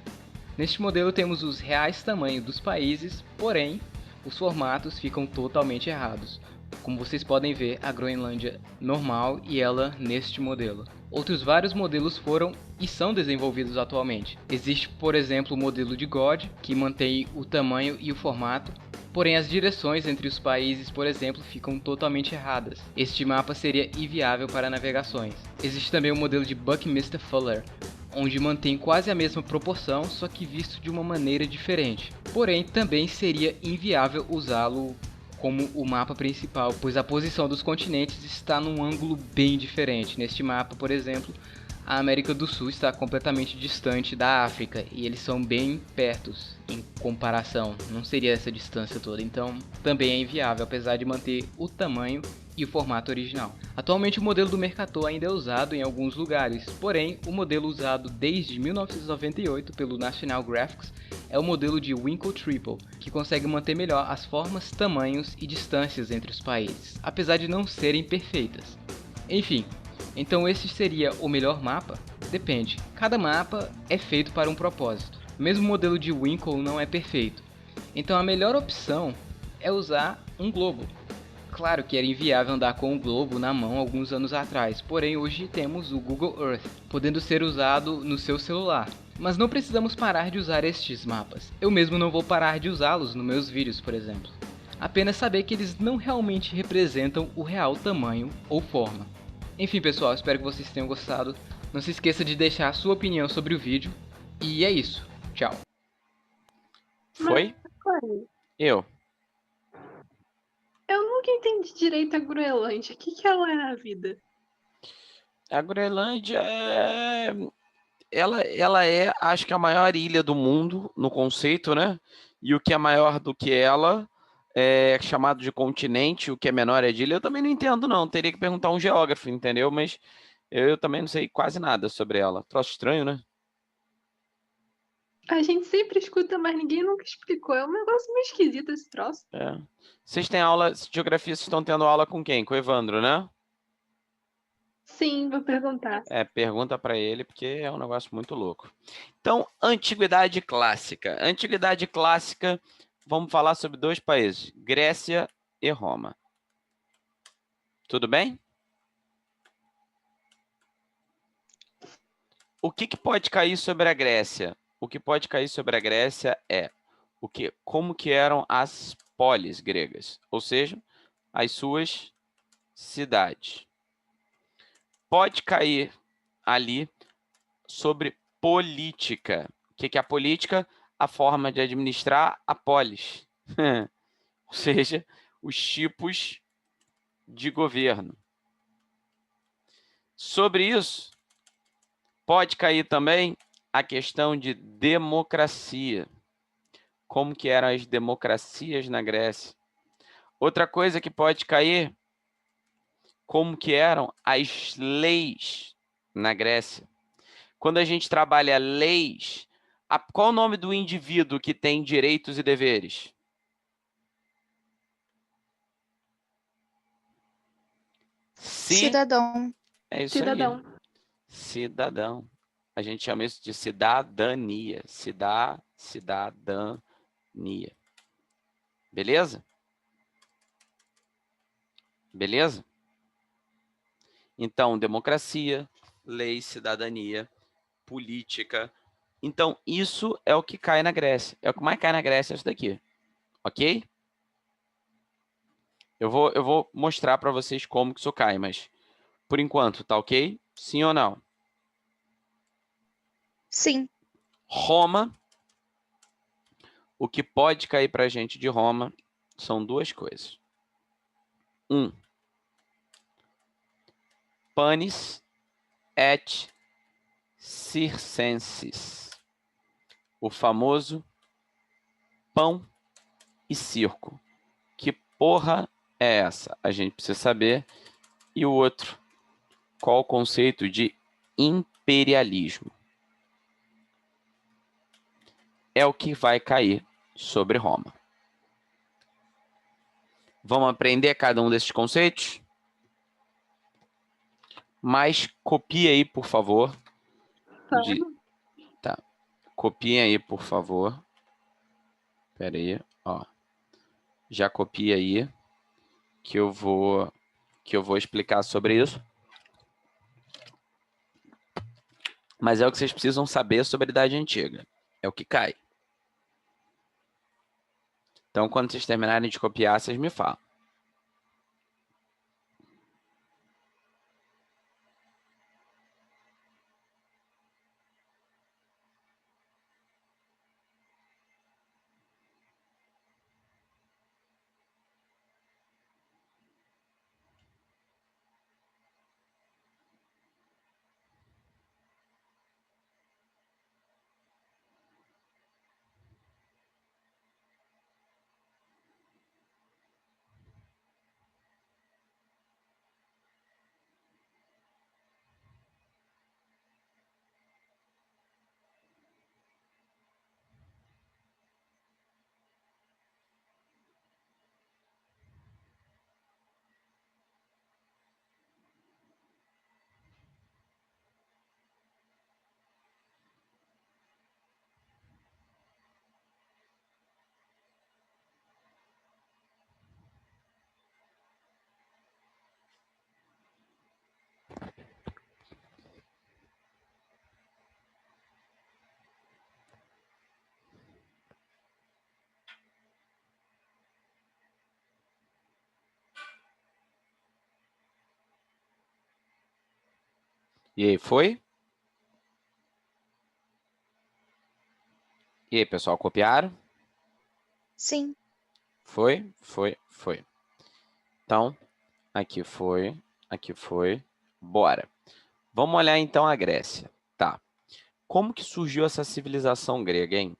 Neste modelo temos os reais tamanhos dos países, porém, os formatos ficam totalmente errados. Como vocês podem ver, a Groenlândia normal e ela neste modelo. Outros vários modelos foram e são desenvolvidos atualmente. Existe, por exemplo, o modelo de God, que mantém o tamanho e o formato, porém as direções entre os países, por exemplo, ficam totalmente erradas. Este mapa seria inviável para navegações. Existe também o modelo de Buckminster Fuller, onde mantém quase a mesma proporção, só que visto de uma maneira diferente. Porém, também seria inviável usá-lo como o mapa principal, pois a posição dos continentes está num ângulo bem diferente. Neste mapa, por exemplo, a América do Sul está completamente distante da África e eles são bem pertos em comparação, não seria essa distância toda, então também é inviável, apesar de manter o tamanho e o formato original. Atualmente o modelo do Mercator ainda é usado em alguns lugares, porém o modelo usado desde 1998 pelo National Graphics é o modelo de Winkle Triple, que consegue manter melhor as formas, tamanhos e distâncias entre os países, apesar de não serem perfeitas. Enfim, então esse seria o melhor mapa? Depende, cada mapa é feito para um propósito. Mesmo o modelo de Winkle não é perfeito, então a melhor opção é usar um globo. Claro que era inviável andar com o globo na mão alguns anos atrás, porém hoje temos o Google Earth, podendo ser usado no seu celular. Mas não precisamos parar de usar estes mapas. Eu mesmo não vou parar de usá-los nos meus vídeos, por exemplo. Apenas saber que eles não realmente representam o real tamanho ou forma. Enfim pessoal, espero que vocês tenham gostado. Não se esqueça de deixar a sua opinião sobre o vídeo. E é isso. Tchau. Foi? Eu nunca entendi direito a Groenlândia. O que ela é na vida? A Groenlândia ela é, acho que a maior ilha do mundo no conceito, né? E o que é maior do que ela é chamado de continente, o que é menor é de ilha. Eu também não entendo, não. Teria que perguntar a um geógrafo, entendeu? Mas eu também não sei quase nada sobre ela. Troço estranho, né? A gente sempre escuta, mas ninguém nunca explicou. É um negócio meio esquisito esse troço. É. Vocês têm aula de geografia, vocês estão tendo aula com quem? Com o Evandro, né? Sim, vou perguntar. Pergunta para ele, porque é um negócio muito louco. Então, Antiguidade Clássica. Antiguidade Clássica, vamos falar sobre 2 países, Grécia e Roma. Tudo bem? O que pode cair sobre a Grécia? O que pode cair sobre a Grécia é como que eram as polis gregas, ou seja, as suas cidades. Pode cair ali sobre política. O que é a política? A forma de administrar a polis. Ou seja, os tipos de governo. Sobre isso, pode cair também a questão de democracia. Como que eram as democracias na Grécia. Outra coisa que pode cair, como que eram as leis na Grécia. Quando a gente trabalha leis, qual o nome do indivíduo que tem direitos e deveres? Cidadão. É isso Cidadão. aí. Cidadão. A gente chama isso de cidadania. Cidadania. Beleza? Beleza? Então, democracia, lei, cidadania, política. Então, isso é o que cai na Grécia. É o que mais cai na Grécia, isso daqui. Ok? Eu vou mostrar para vocês como que isso cai, mas por enquanto, tá ok? Sim ou não? Sim. Roma. O que pode cair para a gente de Roma são 2 coisas. 1. Panis et circenses. O famoso pão e circo. Que porra é essa? A gente precisa saber. E o outro, qual o conceito de imperialismo? É o que vai cair sobre Roma. Vamos aprender cada um desses conceitos? Mas copie aí, por favor. Tá. Copiem aí, por favor. Espera aí, ó. Já copia aí que eu vou explicar sobre isso. Mas é o que vocês precisam saber sobre a Idade Antiga. É o que cai. Então, quando vocês terminarem de copiar, vocês me falam. E aí, foi? E aí, pessoal, copiaram? Sim. Foi? Então, aqui foi. Bora. Vamos olhar então a Grécia. Tá. Como que surgiu essa civilização grega, hein?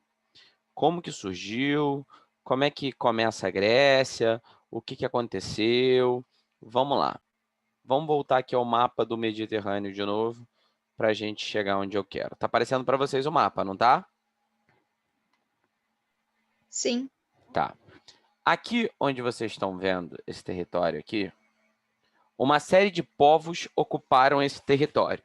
Como que surgiu? Como é que começa a Grécia? O que que aconteceu? Vamos lá. Vamos voltar aqui ao mapa do Mediterrâneo de novo, para a gente chegar onde eu quero. Tá aparecendo para vocês o mapa, não tá? Sim. Tá. Aqui onde vocês estão vendo esse território aqui, uma série de povos ocuparam esse território.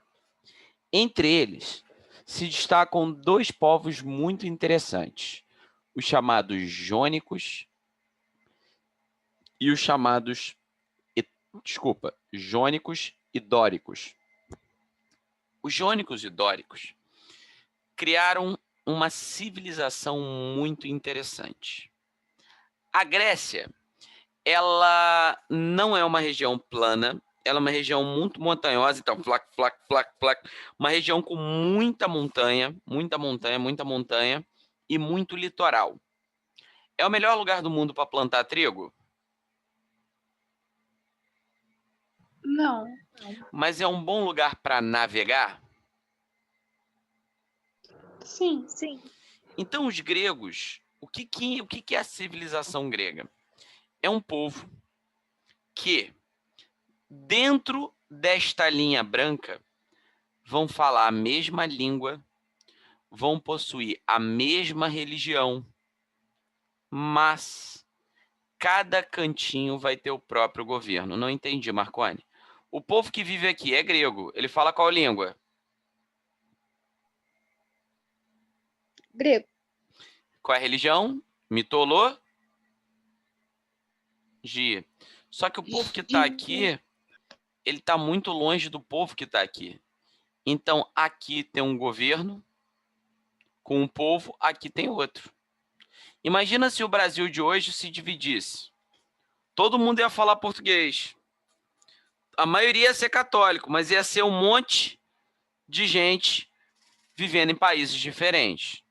Entre eles, se destacam dois povos muito interessantes, os chamados jônicos e os chamados, jônicos e dóricos. Os jônicos e dóricos criaram uma civilização muito interessante. A Grécia, ela não é uma região plana, ela é uma região muito montanhosa, então, uma região com muita montanha e muito litoral. É o melhor lugar do mundo para plantar trigo? Não. Mas é um bom lugar para navegar? Sim. Sim. Então, os gregos, o que é a civilização grega? É um povo que, dentro desta linha branca, vão falar a mesma língua, vão possuir a mesma religião, mas cada cantinho vai ter o próprio governo. Não entendi, Marconi. O povo que vive aqui é grego. Ele fala qual língua? Grego. Qual é a religião? Mitologia. Só que o povo que está aqui, ele está muito longe do povo que está aqui. Então, aqui tem um governo com um povo, aqui tem outro. Imagina se o Brasil de hoje se dividisse. Todo mundo ia falar português. A maioria ia ser católico, mas ia ser um monte de gente vivendo em países diferentes.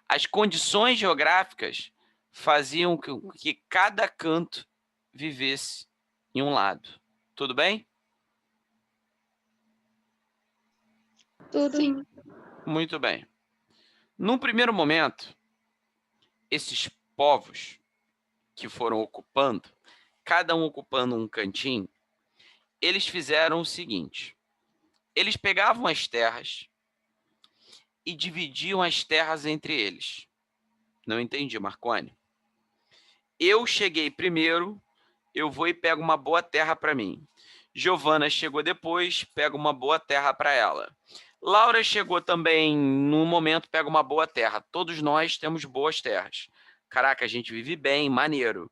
As condições geográficas faziam que cada canto vivesse em um lado. Tudo bem? Tudo. Sim. Muito bem. Num primeiro momento, esses povos que foram ocupando, cada um ocupando um cantinho, eles fizeram o seguinte: eles pegavam as terras e dividiam as terras entre eles. Não entendi, Marconi. Eu cheguei primeiro, eu vou e pego uma boa terra para mim. Giovana chegou depois, pega uma boa terra para ela. Laura chegou também no momento, pega uma boa terra. Todos nós temos boas terras. Caraca, a gente vive bem, maneiro.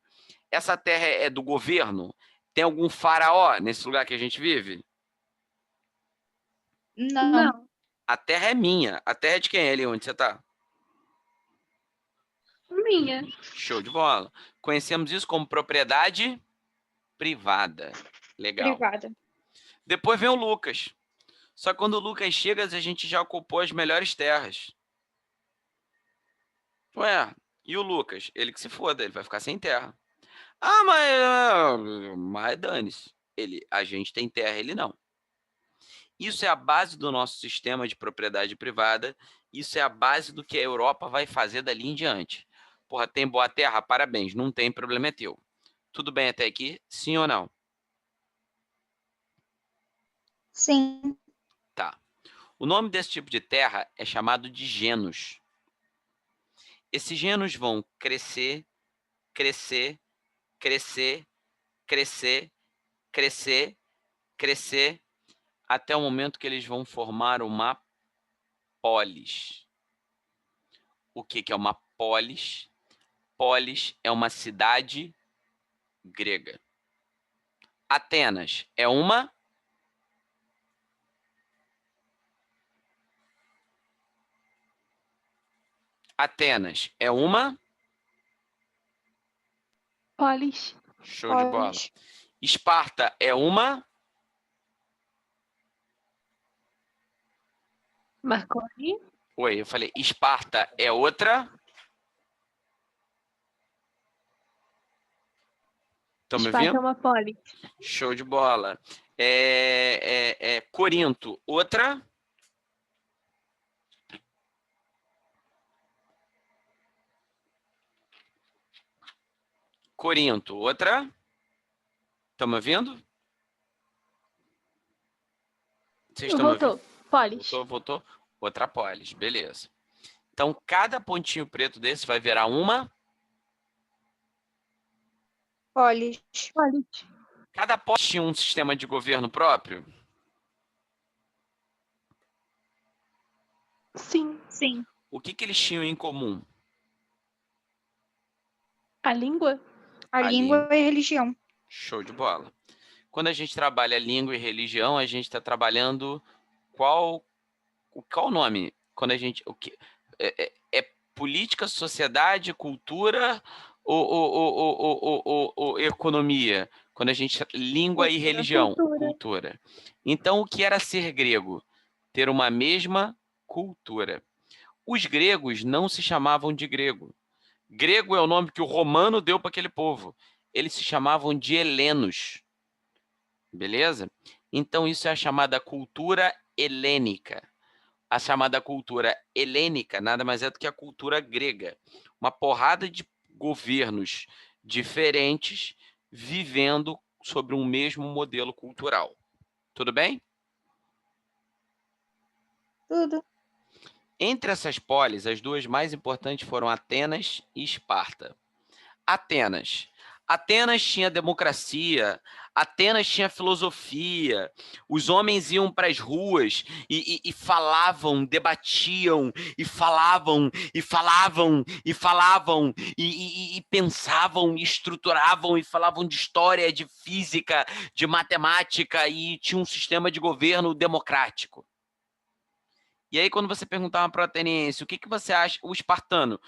Essa terra é do governo? Tem algum faraó nesse lugar que a gente vive? Não. A terra é minha. A terra é de quem é ali onde você está? Minha. Show de bola. Conhecemos isso como propriedade privada. Legal. Privada. Depois vem o Lucas. Só que quando o Lucas chega, a gente já ocupou as melhores terras. Ué, e o Lucas? Ele que se foda, ele vai ficar sem terra. Ah, mas dane-se. A gente tem terra, ele não. Isso é a base do nosso sistema de propriedade privada. Isso é a base do que a Europa vai fazer dali em diante. Porra, tem boa terra? Parabéns. Não tem, problema é teu. Tudo bem até aqui? Sim ou não? Sim. Tá. O nome desse tipo de terra é chamado de genos. Esses genos vão crescer, crescer, crescer, crescer, crescer, crescer, até o momento que eles vão formar uma polis. O que é uma polis? Polis é uma cidade grega. Atenas é uma... Atenas é uma... Polis. Show de bola. Polis. Esparta é uma... Marconi. Oi, eu falei Esparta é outra... Estão me Esparta é ouvindo? uma polis. Show de bola. Corinto, outra... Corinto. Outra? Estão me ouvindo? Vocês estão me ouvindo? Voltou. Polis. Voltou. Outra polis. Beleza. Então, cada pontinho preto desse vai virar uma. Polis. Polis. Cada polis tinha um sistema de governo próprio? Sim. Sim. O que eles tinham em comum? A língua? A língua e a religião. Show de bola. Quando a gente trabalha língua e religião, a gente está trabalhando qual o nome? Quando a gente é política, sociedade, cultura ou economia? Quando a gente língua e religião, cultura. Então, o que era ser grego? Ter uma mesma cultura. Os gregos não se chamavam de grego. Grego é o nome que o romano deu para aquele povo. Eles se chamavam de helenos. Beleza? Então, isso é a chamada cultura helênica. A chamada cultura helênica nada mais é do que a cultura grega. Uma porrada de governos diferentes vivendo sobre um mesmo modelo cultural. Tudo bem? Tudo. Entre essas polis, as duas mais importantes foram Atenas e Esparta. Atenas tinha democracia, Atenas tinha filosofia, os homens iam para as ruas e falavam, debatiam, e falavam, e falavam, e falavam, e pensavam, e estruturavam, e falavam de história, de física, de matemática, e tinha um sistema de governo democrático. E aí, quando você perguntava para o ateniense, o que você acha? O espartano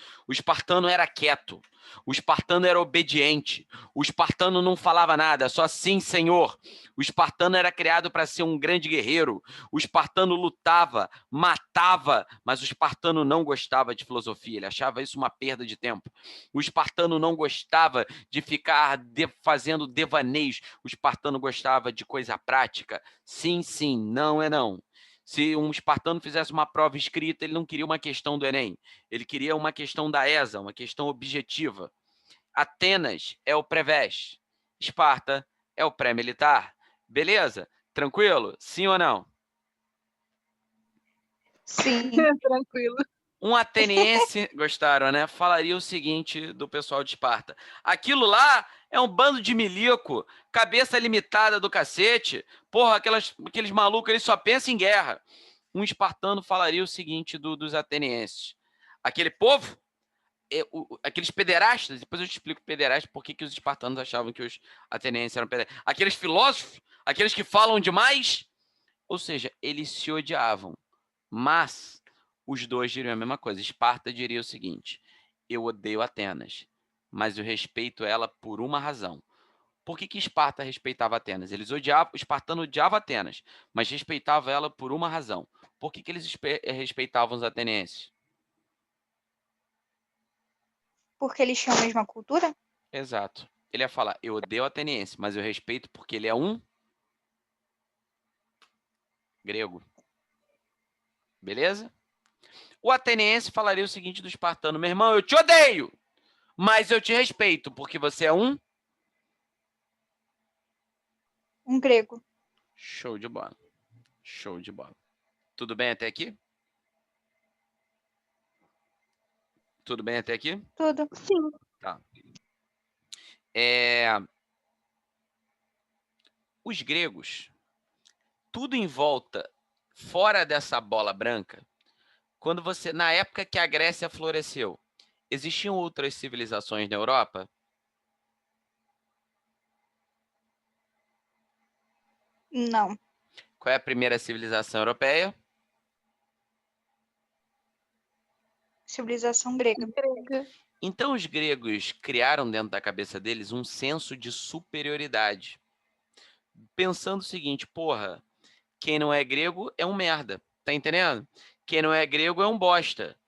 era quieto, o espartano era obediente, o espartano não falava nada, só sim, senhor. O espartano era criado para ser um grande guerreiro, o espartano lutava, matava, mas o espartano não gostava de filosofia, ele achava isso uma perda de tempo. O espartano não gostava de ficar fazendo devaneios, o espartano gostava de coisa prática. Sim, sim, não é não. Se um espartano fizesse uma prova escrita, ele não queria uma questão do Enem. Ele queria uma questão da ESA, uma questão objetiva. Atenas é o pré-veste. Esparta é o pré-militar. Beleza? Tranquilo? Sim ou não? Sim. Tranquilo. Um ateniense, gostaram, né? Falaria o seguinte do pessoal de Esparta. Aquilo lá é um bando de milico, cabeça limitada do cacete. Porra, aqueles malucos, eles só pensam em guerra. Um espartano falaria o seguinte dos atenienses. Aquele povo, aqueles pederastas, depois eu te explico pederastas, por que os espartanos achavam que os atenienses eram pederastas. Aqueles filósofos, aqueles que falam demais, ou seja, eles se odiavam. Mas os dois diriam a mesma coisa. Esparta diria o seguinte: eu odeio Atenas, mas eu respeito ela por uma razão. Por que Esparta respeitava Atenas? O espartano odiava Atenas, mas respeitava ela por uma razão. Por que eles respeitavam os atenienses? Porque eles tinham a mesma cultura? Exato. Ele ia falar: eu odeio o ateniense, mas eu respeito porque ele é um grego. Beleza? O ateniense falaria o seguinte do espartano: meu irmão, eu te odeio, mas eu te respeito, porque você é um grego. Show de bola. Show de bola. Tudo bem até aqui? Tudo bem até aqui? Tudo. Sim. Tá. Os gregos, tudo em volta, fora dessa bola branca, na época que a Grécia floresceu, existiam outras civilizações na Europa? Não. Qual é a primeira civilização europeia? Civilização grega. Então, os gregos criaram dentro da cabeça deles um senso de superioridade. Pensando o seguinte: porra, quem não é grego é um merda. Tá entendendo? Quem não é grego é um bosta.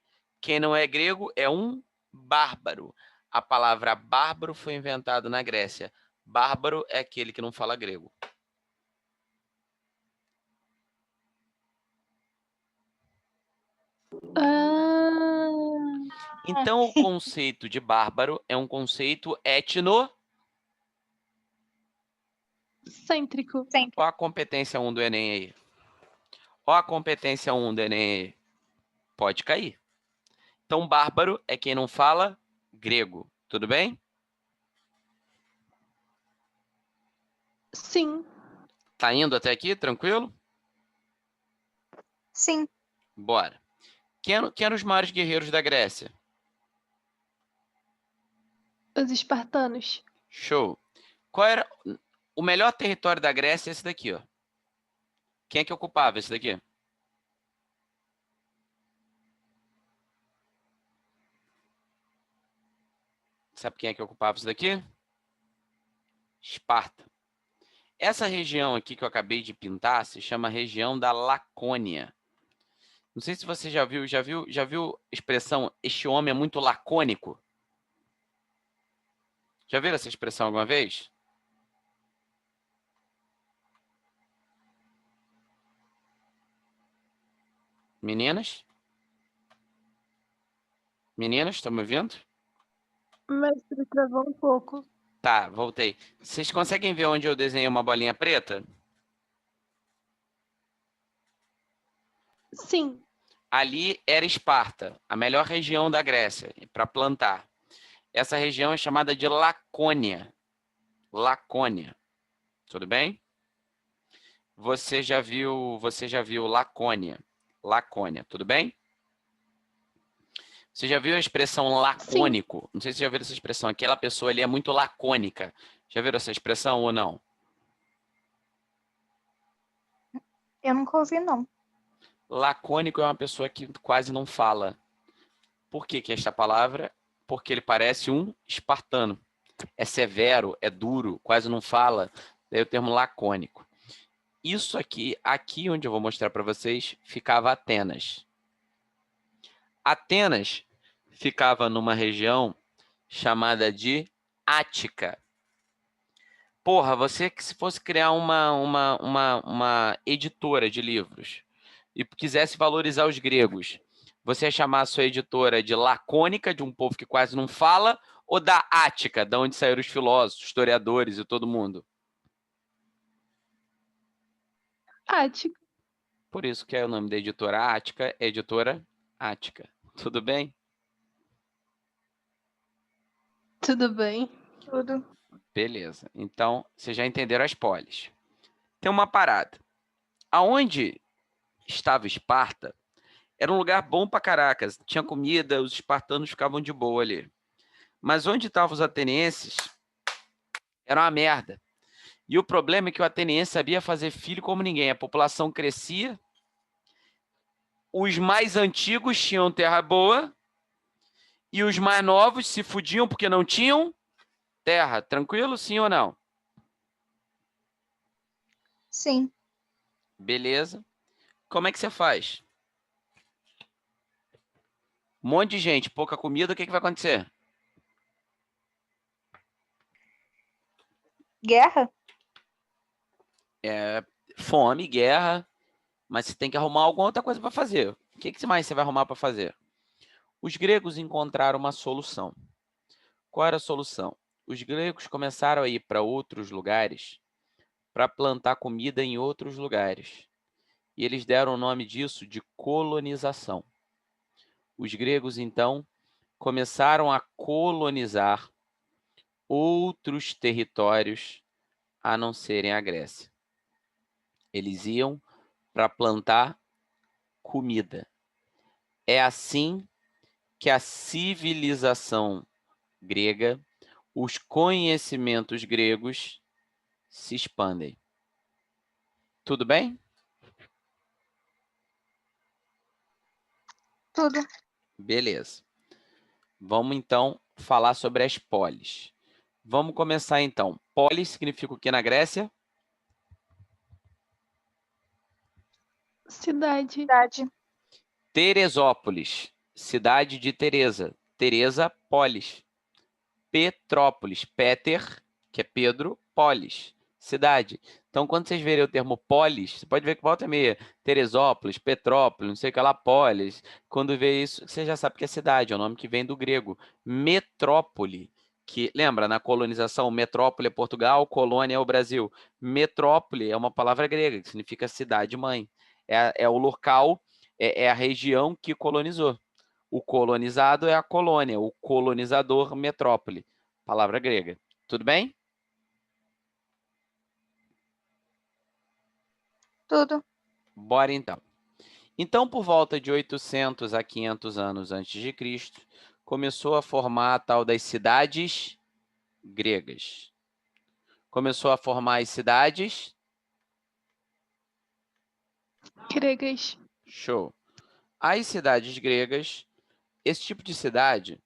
Quem não é grego é um bárbaro. A palavra bárbaro foi inventada na Grécia. Bárbaro é aquele que não fala grego. Então, o conceito de bárbaro é um conceito etnográfico. Cêntrico. Sempre. Ó a competência 1 do Enem aí. Ó a competência 1 do Enem aí. Pode cair. Então, bárbaro é quem não fala grego. Tudo bem? Sim. Tá indo até aqui, tranquilo? Sim. Bora. Quem eram os maiores guerreiros da Grécia? Os espartanos. Show. Qual era o melhor território da Grécia? Esse daqui, ó. Quem é que ocupava esse daqui? Sabe quem é que ocupava isso daqui? Esparta. Essa região aqui que eu acabei de pintar se chama região da Lacônia. Não sei se você já viu a expressão este homem é muito lacônico? Já viram essa expressão alguma vez? Meninas? Meninas, estão me ouvindo? Mestre, travou um pouco. Tá, voltei. Vocês conseguem ver onde eu desenhei uma bolinha preta? Sim. Ali era Esparta, a melhor região da Grécia para plantar. Essa região é chamada de Lacônia. Lacônia. Tudo bem? Você já viu Lacônia. Lacônia, tudo bem? Você já viu a expressão lacônico? Sim. Não sei se você já viu essa expressão. Aquela pessoa ali é muito lacônica. Já viram essa expressão ou não? Eu nunca ouvi, não. Lacônico é uma pessoa que quase não fala. Por que esta palavra? Porque ele parece um espartano. É severo, é duro, quase não fala. Daí o termo lacônico. Isso aqui onde eu vou mostrar para vocês, ficava Atenas. Atenas ficava numa região chamada de Ática. Porra, você que se fosse criar uma editora de livros e quisesse valorizar os gregos, você ia chamar a sua editora de lacônica, de um povo que quase não fala, ou da Ática, de onde saíram os filósofos, historiadores e todo mundo? Ática. Por isso que é o nome da editora Ática, é editora Ática. Tudo bem? Tudo bem. Tudo. Beleza. Então, vocês já entenderam as polis. Tem uma parada. Aonde estava Esparta, era um lugar bom pra caracas. Tinha comida, os espartanos ficavam de boa ali. Mas onde estavam os atenienses, era uma merda. E o problema é que o ateniense sabia fazer filho como ninguém. A população crescia, os mais antigos tinham terra boa e os mais novos se fudiam porque não tinham terra. Tranquilo, sim ou não? Sim. Beleza. Como é que você faz? Um monte de gente, pouca comida, o que vai acontecer? Guerra? Fome, guerra, mas você tem que arrumar alguma outra coisa para fazer. O que mais você vai arrumar para fazer? Os gregos encontraram uma solução. Qual era a solução? Os gregos começaram a ir para outros lugares para plantar comida em outros lugares. E eles deram o nome disso de colonização. Os gregos, então, começaram a colonizar outros territórios a não serem a Grécia. Eles iam para plantar comida. É assim que a civilização grega, os conhecimentos gregos se expandem. Tudo bem? Tudo. Beleza. Vamos, então, falar sobre as polis. Vamos começar, então. Polis significa o que na Grécia? Cidade. Teresópolis, cidade de Teresa. Teresa, polis. Petrópolis, Péter, que é Pedro, polis, cidade. Então, quando vocês verem o termo polis, você pode ver que volta e meia, Teresópolis, Petrópolis, não sei o que lá, polis. Quando vê isso, você já sabe que é cidade, é o nome que vem do grego. Metrópole, que, lembra, na colonização, metrópole é Portugal, colônia é o Brasil. Metrópole é uma palavra grega, que significa cidade-mãe. É o local, é a região que colonizou. O colonizado é a colônia, o colonizador, metrópole. Palavra grega. Tudo bem? Tudo. Bora então. Então, por volta de 800 a 500 anos antes de Cristo, começou a formar a tal das cidades gregas. Começou a formar as cidades. Gregas. Show. As cidades gregas, esse tipo de cidade,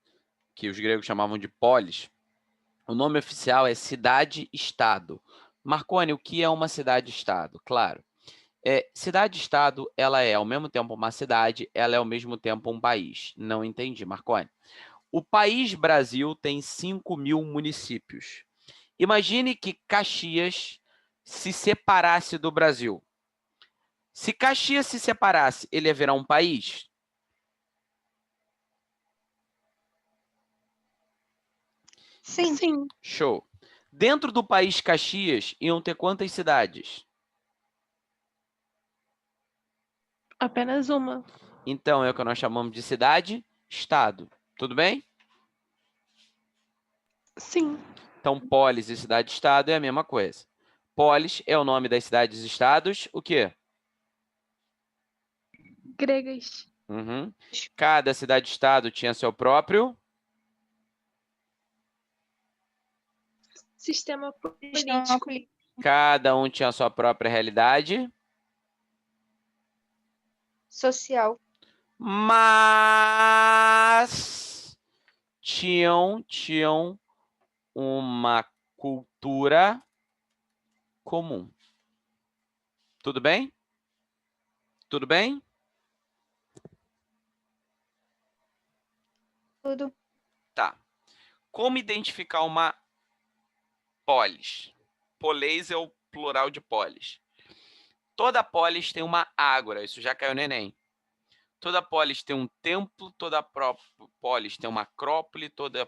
que os gregos chamavam de polis, o nome oficial é cidade-estado. Marconi, o que é uma cidade-estado? Claro. Cidade-estado, ela é ao mesmo tempo uma cidade, ela é ao mesmo tempo um país. Não entendi, Marconi. O país Brasil tem 5.000 municípios. Imagine que Caxias se separasse do Brasil. Se Caxias se separasse, ele ia virar um país? Sim. Sim. Show. Dentro do país Caxias, iam ter quantas cidades? Apenas uma. Então, é o que nós chamamos de cidade-estado. Tudo bem? Sim. Então, polis e cidade-estado é a mesma coisa. Polis é o nome das cidades-estados. O quê? Gregas. Uhum. Cada cidade-estado tinha seu próprio Sistema Sistema político. político. Cada um tinha a sua própria realidade. Social. Mas tinham uma cultura comum. Tudo bem? Tudo bem? Tudo. Tá. Como identificar uma polis? Poleis é o plural de polis. Toda polis tem uma ágora, isso já caiu no Enem. Toda polis tem um templo, toda polis tem uma acrópole, toda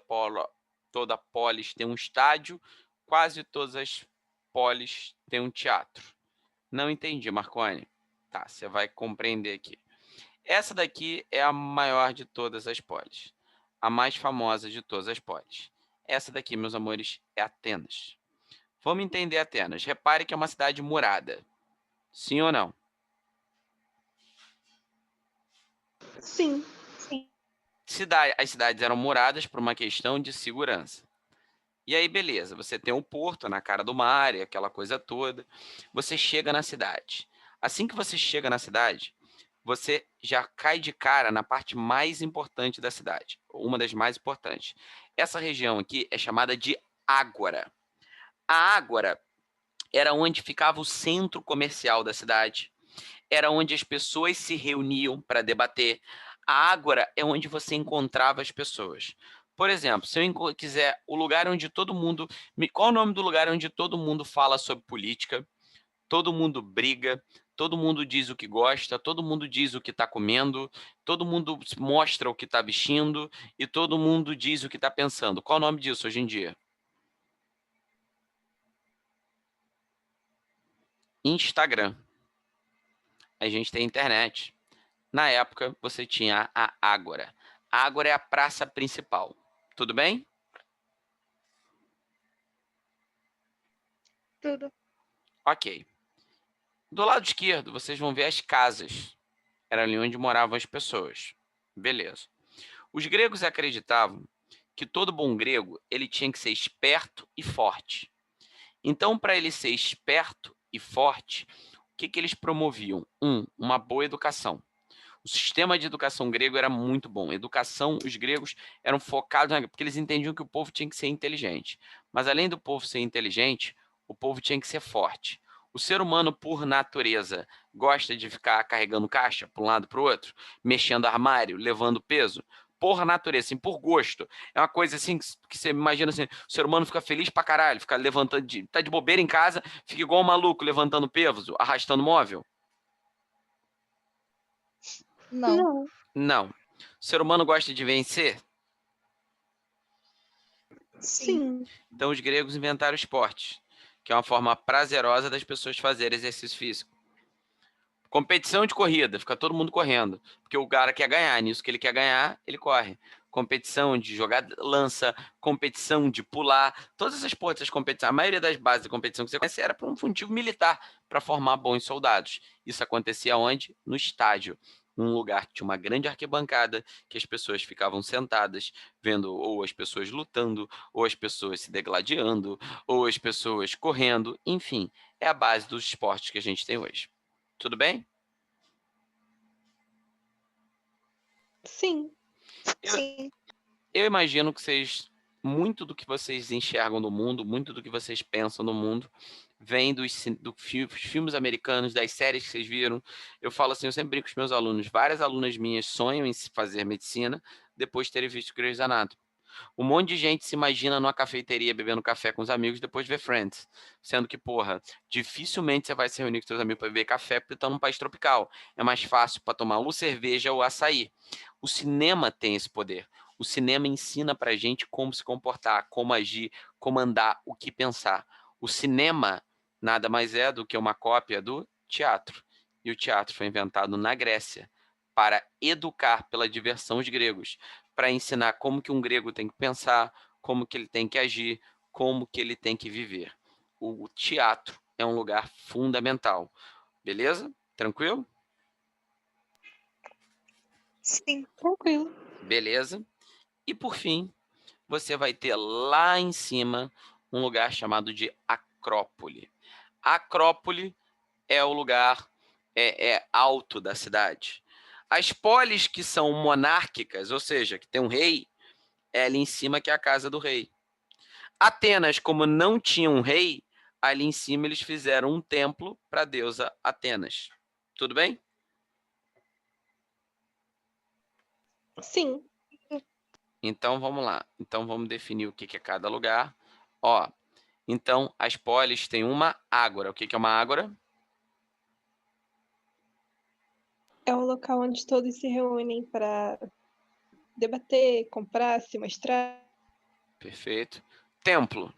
polis tem um estádio, quase todas as polis têm um teatro. Não entendi, Marconi. Tá, você vai compreender aqui. Essa daqui é a maior de todas as polis. A mais famosa de todas as polis. Essa daqui, meus amores, é Atenas. Vamos entender Atenas. Repare que é uma cidade murada. Sim ou não? Sim. Sim. As cidades eram muradas por uma questão de segurança. E aí, beleza, você tem um porto na cara do mar e aquela coisa toda. Você chega na cidade. Assim que você chega na cidade, você já cai de cara na parte mais importante da cidade, uma das mais importantes. Essa região aqui é chamada de Ágora. A Ágora era onde ficava o centro comercial da cidade, era onde as pessoas se reuniam para debater. A Ágora é onde você encontrava as pessoas. Por exemplo, se eu quiser o lugar onde todo mundo... Qual é o nome do lugar onde todo mundo fala sobre política? Todo mundo briga, todo mundo diz o que gosta, todo mundo diz o que está comendo, todo mundo mostra o que está vestindo e todo mundo diz o que está pensando. Qual é o nome disso hoje em dia? Instagram. A gente tem internet. Na época, você tinha a Ágora. A Ágora é a praça principal. Tudo bem? Tudo. Ok. Do lado esquerdo, vocês vão ver as casas. Era ali onde moravam as pessoas. Beleza. Os gregos acreditavam que todo bom grego ele tinha que ser esperto e forte. Então, para ele ser esperto e forte, o que eles promoviam? Uma boa educação. O sistema de educação grego era muito bom. Educação, os gregos eram focados, porque eles entendiam que o povo tinha que ser inteligente. Mas além do povo ser inteligente, o povo tinha que ser forte. O ser humano, por natureza, gosta de ficar carregando caixa para um lado para o outro, mexendo armário, levando peso. Por natureza, assim, por gosto. É uma coisa assim que você imagina assim, o ser humano fica feliz pra caralho, fica levantando, tá de bobeira em casa, fica igual um maluco levantando peso, arrastando móvel. Não. Não. Não. O ser humano gosta de vencer? Sim. Então, os gregos inventaram o esporte, que é uma forma prazerosa das pessoas fazerem exercício físico. Competição de corrida, fica todo mundo correndo, porque o cara quer ganhar, nisso que ele quer ganhar, ele corre. Competição de jogar lança, competição de pular, todas essas portas de competição, a maioria das bases de competição que você conhece era para um motivo militar, para formar bons soldados. Isso acontecia onde? No estádio, num lugar que tinha uma grande arquibancada, que as pessoas ficavam sentadas, vendo ou as pessoas lutando, ou as pessoas se degladiando, ou as pessoas correndo, enfim, é a base dos esportes que a gente tem hoje. Tudo bem? Sim. Sim. Eu imagino que muito do que vocês enxergam no mundo, muito do que vocês pensam no mundo, vem dos filmes americanos, das séries que vocês viram. Eu falo assim, eu sempre brinco com os meus alunos. Várias alunas minhas sonham em fazer medicina depois de terem visto Grey's Anatomy. Um monte de gente se imagina numa cafeteria bebendo café com os amigos depois de ver Friends. Sendo que, porra, dificilmente você vai se reunir com seus amigos para beber café porque está num país tropical. É mais fácil para tomar ou cerveja ou açaí. O cinema tem esse poder. O cinema ensina pra gente como se comportar, como agir, como andar, o que pensar. O cinema nada mais é do que uma cópia do teatro. E o teatro foi inventado na Grécia para educar pela diversão os gregos, para ensinar como que um grego tem que pensar, como que ele tem que agir, como que ele tem que viver. O teatro é um lugar fundamental. Beleza? Tranquilo? Sim. Tranquilo. Beleza. E por fim, você vai ter lá em cima um lugar chamado de Acrópole. Acrópole é o lugar alto da cidade. As polis que são monárquicas, ou seja, que tem um rei, é ali em cima que é a casa do rei. Atenas, como não tinha um rei, ali em cima eles fizeram um templo para a deusa Atenas. Tudo bem? Sim. Então vamos lá. Então vamos definir o que é cada lugar. Ó, então as polis têm uma ágora. O que é uma ágora? É o local onde todos se reúnem para debater, comprar, se mostrar. Perfeito. Templo.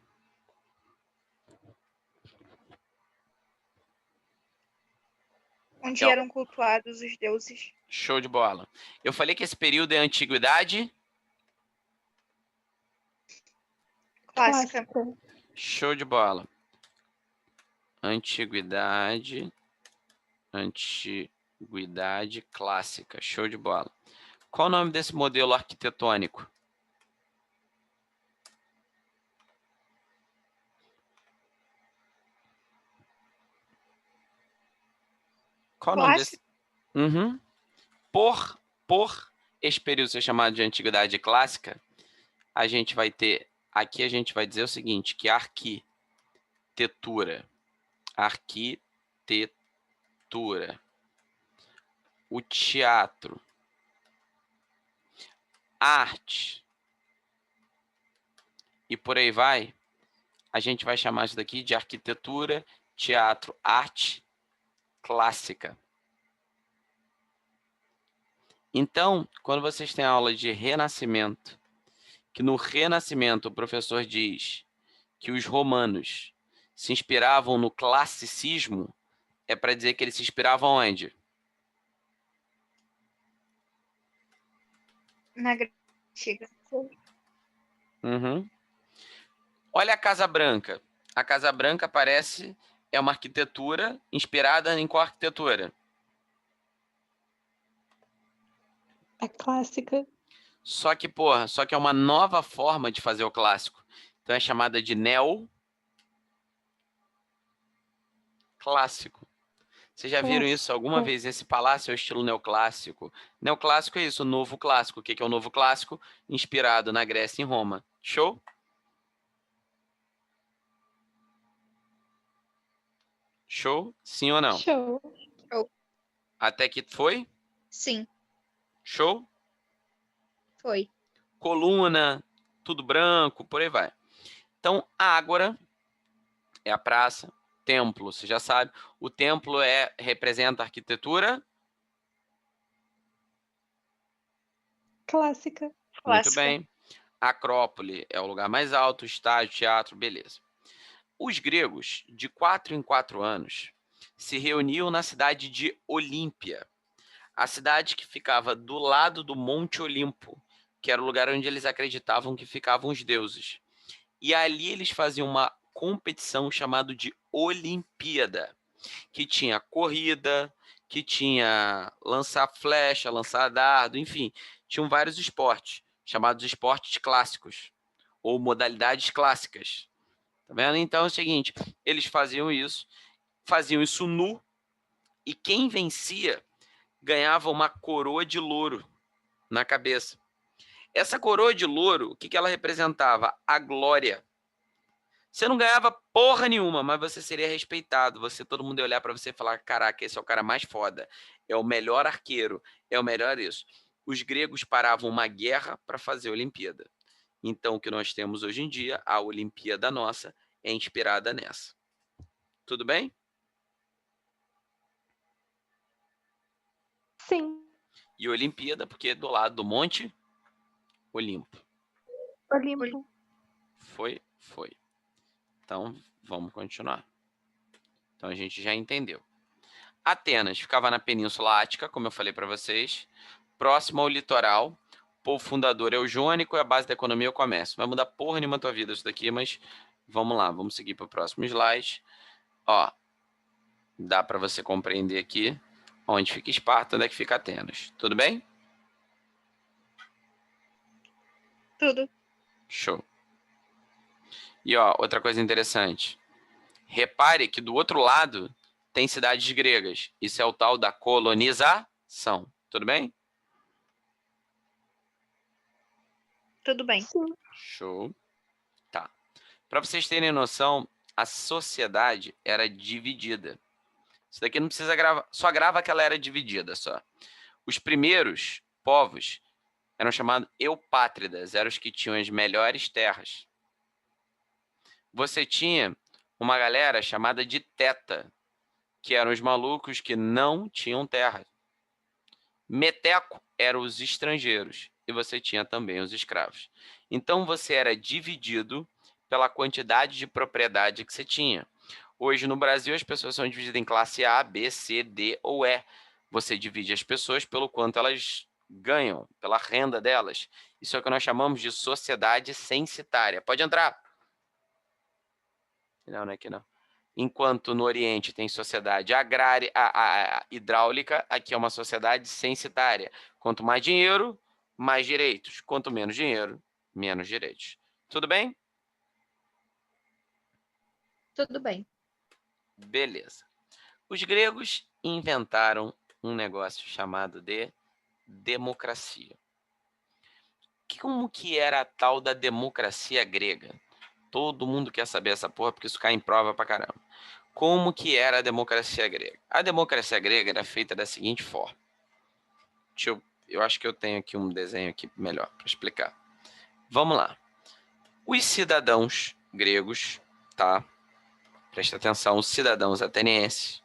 Onde eram cultuados os deuses. Show de bola. Eu falei que esse período é antiguidade. Clássica. Show de bola. Antiguidade clássica. Show de bola. Qual o nome desse modelo arquitetônico? Qual o nome desse? Uhum. Por esse período ser chamado de antiguidade clássica, a gente vai ter, aqui a gente vai dizer o seguinte, que a arquitetura, o teatro, arte e por aí vai, a gente vai chamar isso daqui de arquitetura, teatro, arte clássica. Então, quando vocês têm aula de Renascimento, que no Renascimento o professor diz que os romanos se inspiravam no classicismo, é para dizer que eles se inspiravam onde? Na Grécia Antiga. Uhum. Olha a Casa Branca. A Casa Branca é uma arquitetura inspirada em qual arquitetura? A clássica. Só que é uma nova forma de fazer o clássico. Então é chamada de neoclássico. Vocês já viram isso alguma vez? Esse palácio é o estilo neoclássico. Neoclássico é isso, o novo clássico. O que é o novo clássico? Inspirado na Grécia e em Roma. Show? Show? Sim ou não? Show. Até que foi? Sim. Show? Foi. Coluna, tudo branco, por aí vai. Então, a ágora é a praça, templo, você já sabe. O templo representa a arquitetura Clássica. Muito bem. A Acrópole é o lugar mais alto, estádio, teatro, beleza. Os gregos, de 4 em 4 anos, se reuniam na cidade de Olímpia, a cidade que ficava do lado do Monte Olimpo, que era o lugar onde eles acreditavam que ficavam os deuses. E ali eles faziam uma competição chamada de Olimpíada, que tinha corrida, que tinha lançar flecha, lançar dardo, enfim, tinham vários esportes, chamados esportes clássicos, ou modalidades clássicas. Tá vendo? Então é o seguinte, eles faziam isso nu, e quem vencia ganhava uma coroa de louro na cabeça. Essa coroa de louro, o que ela representava? A glória. Você não ganhava porra nenhuma, mas você seria respeitado. Todo mundo ia olhar para você e falar: caraca, esse é o cara mais foda. É o melhor arqueiro. É o melhor isso. Os gregos paravam uma guerra para fazer a Olimpíada. Então, o que nós temos hoje em dia, a Olimpíada nossa, é inspirada nessa. Tudo bem? Sim. E Olimpíada, porque é do lado do Monte Olimpo. Olimpo. Foi. Então, vamos continuar. Então, a gente já entendeu. Atenas ficava na Península Ática, como eu falei para vocês, próximo ao litoral. O povo fundador é o jônico e a base da economia é o comércio. Vai mudar porra nenhuma a tua vida isso daqui, mas vamos lá, vamos seguir para o próximo slide. Ó, dá para você compreender aqui onde fica Esparta, onde é que fica Atenas. Tudo bem? Tudo. Show. E ó, outra coisa interessante. Repare que do outro lado tem cidades gregas. Isso é o tal da colonização. Tudo bem? Tudo bem. Sim. Show. Tá. Para vocês terem noção, a sociedade era dividida. Isso daqui não precisa gravar, só grava que ela era dividida só. Os primeiros povos eram chamados eupátridas, eram os que tinham as melhores terras. Você tinha uma galera chamada de teta, que eram os malucos que não tinham terra. Meteco eram os estrangeiros e você tinha também os escravos. Então você era dividido pela quantidade de propriedade que você tinha. Hoje no Brasil as pessoas são divididas em classe A, B, C, D ou E. Você divide as pessoas pelo quanto elas ganham, pela renda delas. Isso é o que nós chamamos de sociedade censitária. Pode entrar. Não é aqui não. Enquanto no Oriente tem sociedade agrária, hidráulica, aqui é uma sociedade censitária. Quanto mais dinheiro, mais direitos. Quanto menos dinheiro, menos direitos. Tudo bem? Tudo bem. Beleza. Os gregos inventaram um negócio chamado de democracia. Como que era a tal da democracia grega? Todo mundo quer saber essa porra, porque isso cai em prova pra caramba. Como que era a democracia grega? A democracia grega era feita da seguinte forma. Eu acho que eu tenho aqui um desenho aqui melhor para explicar. Vamos lá. Os cidadãos gregos, tá? Presta atenção, os cidadãos atenienses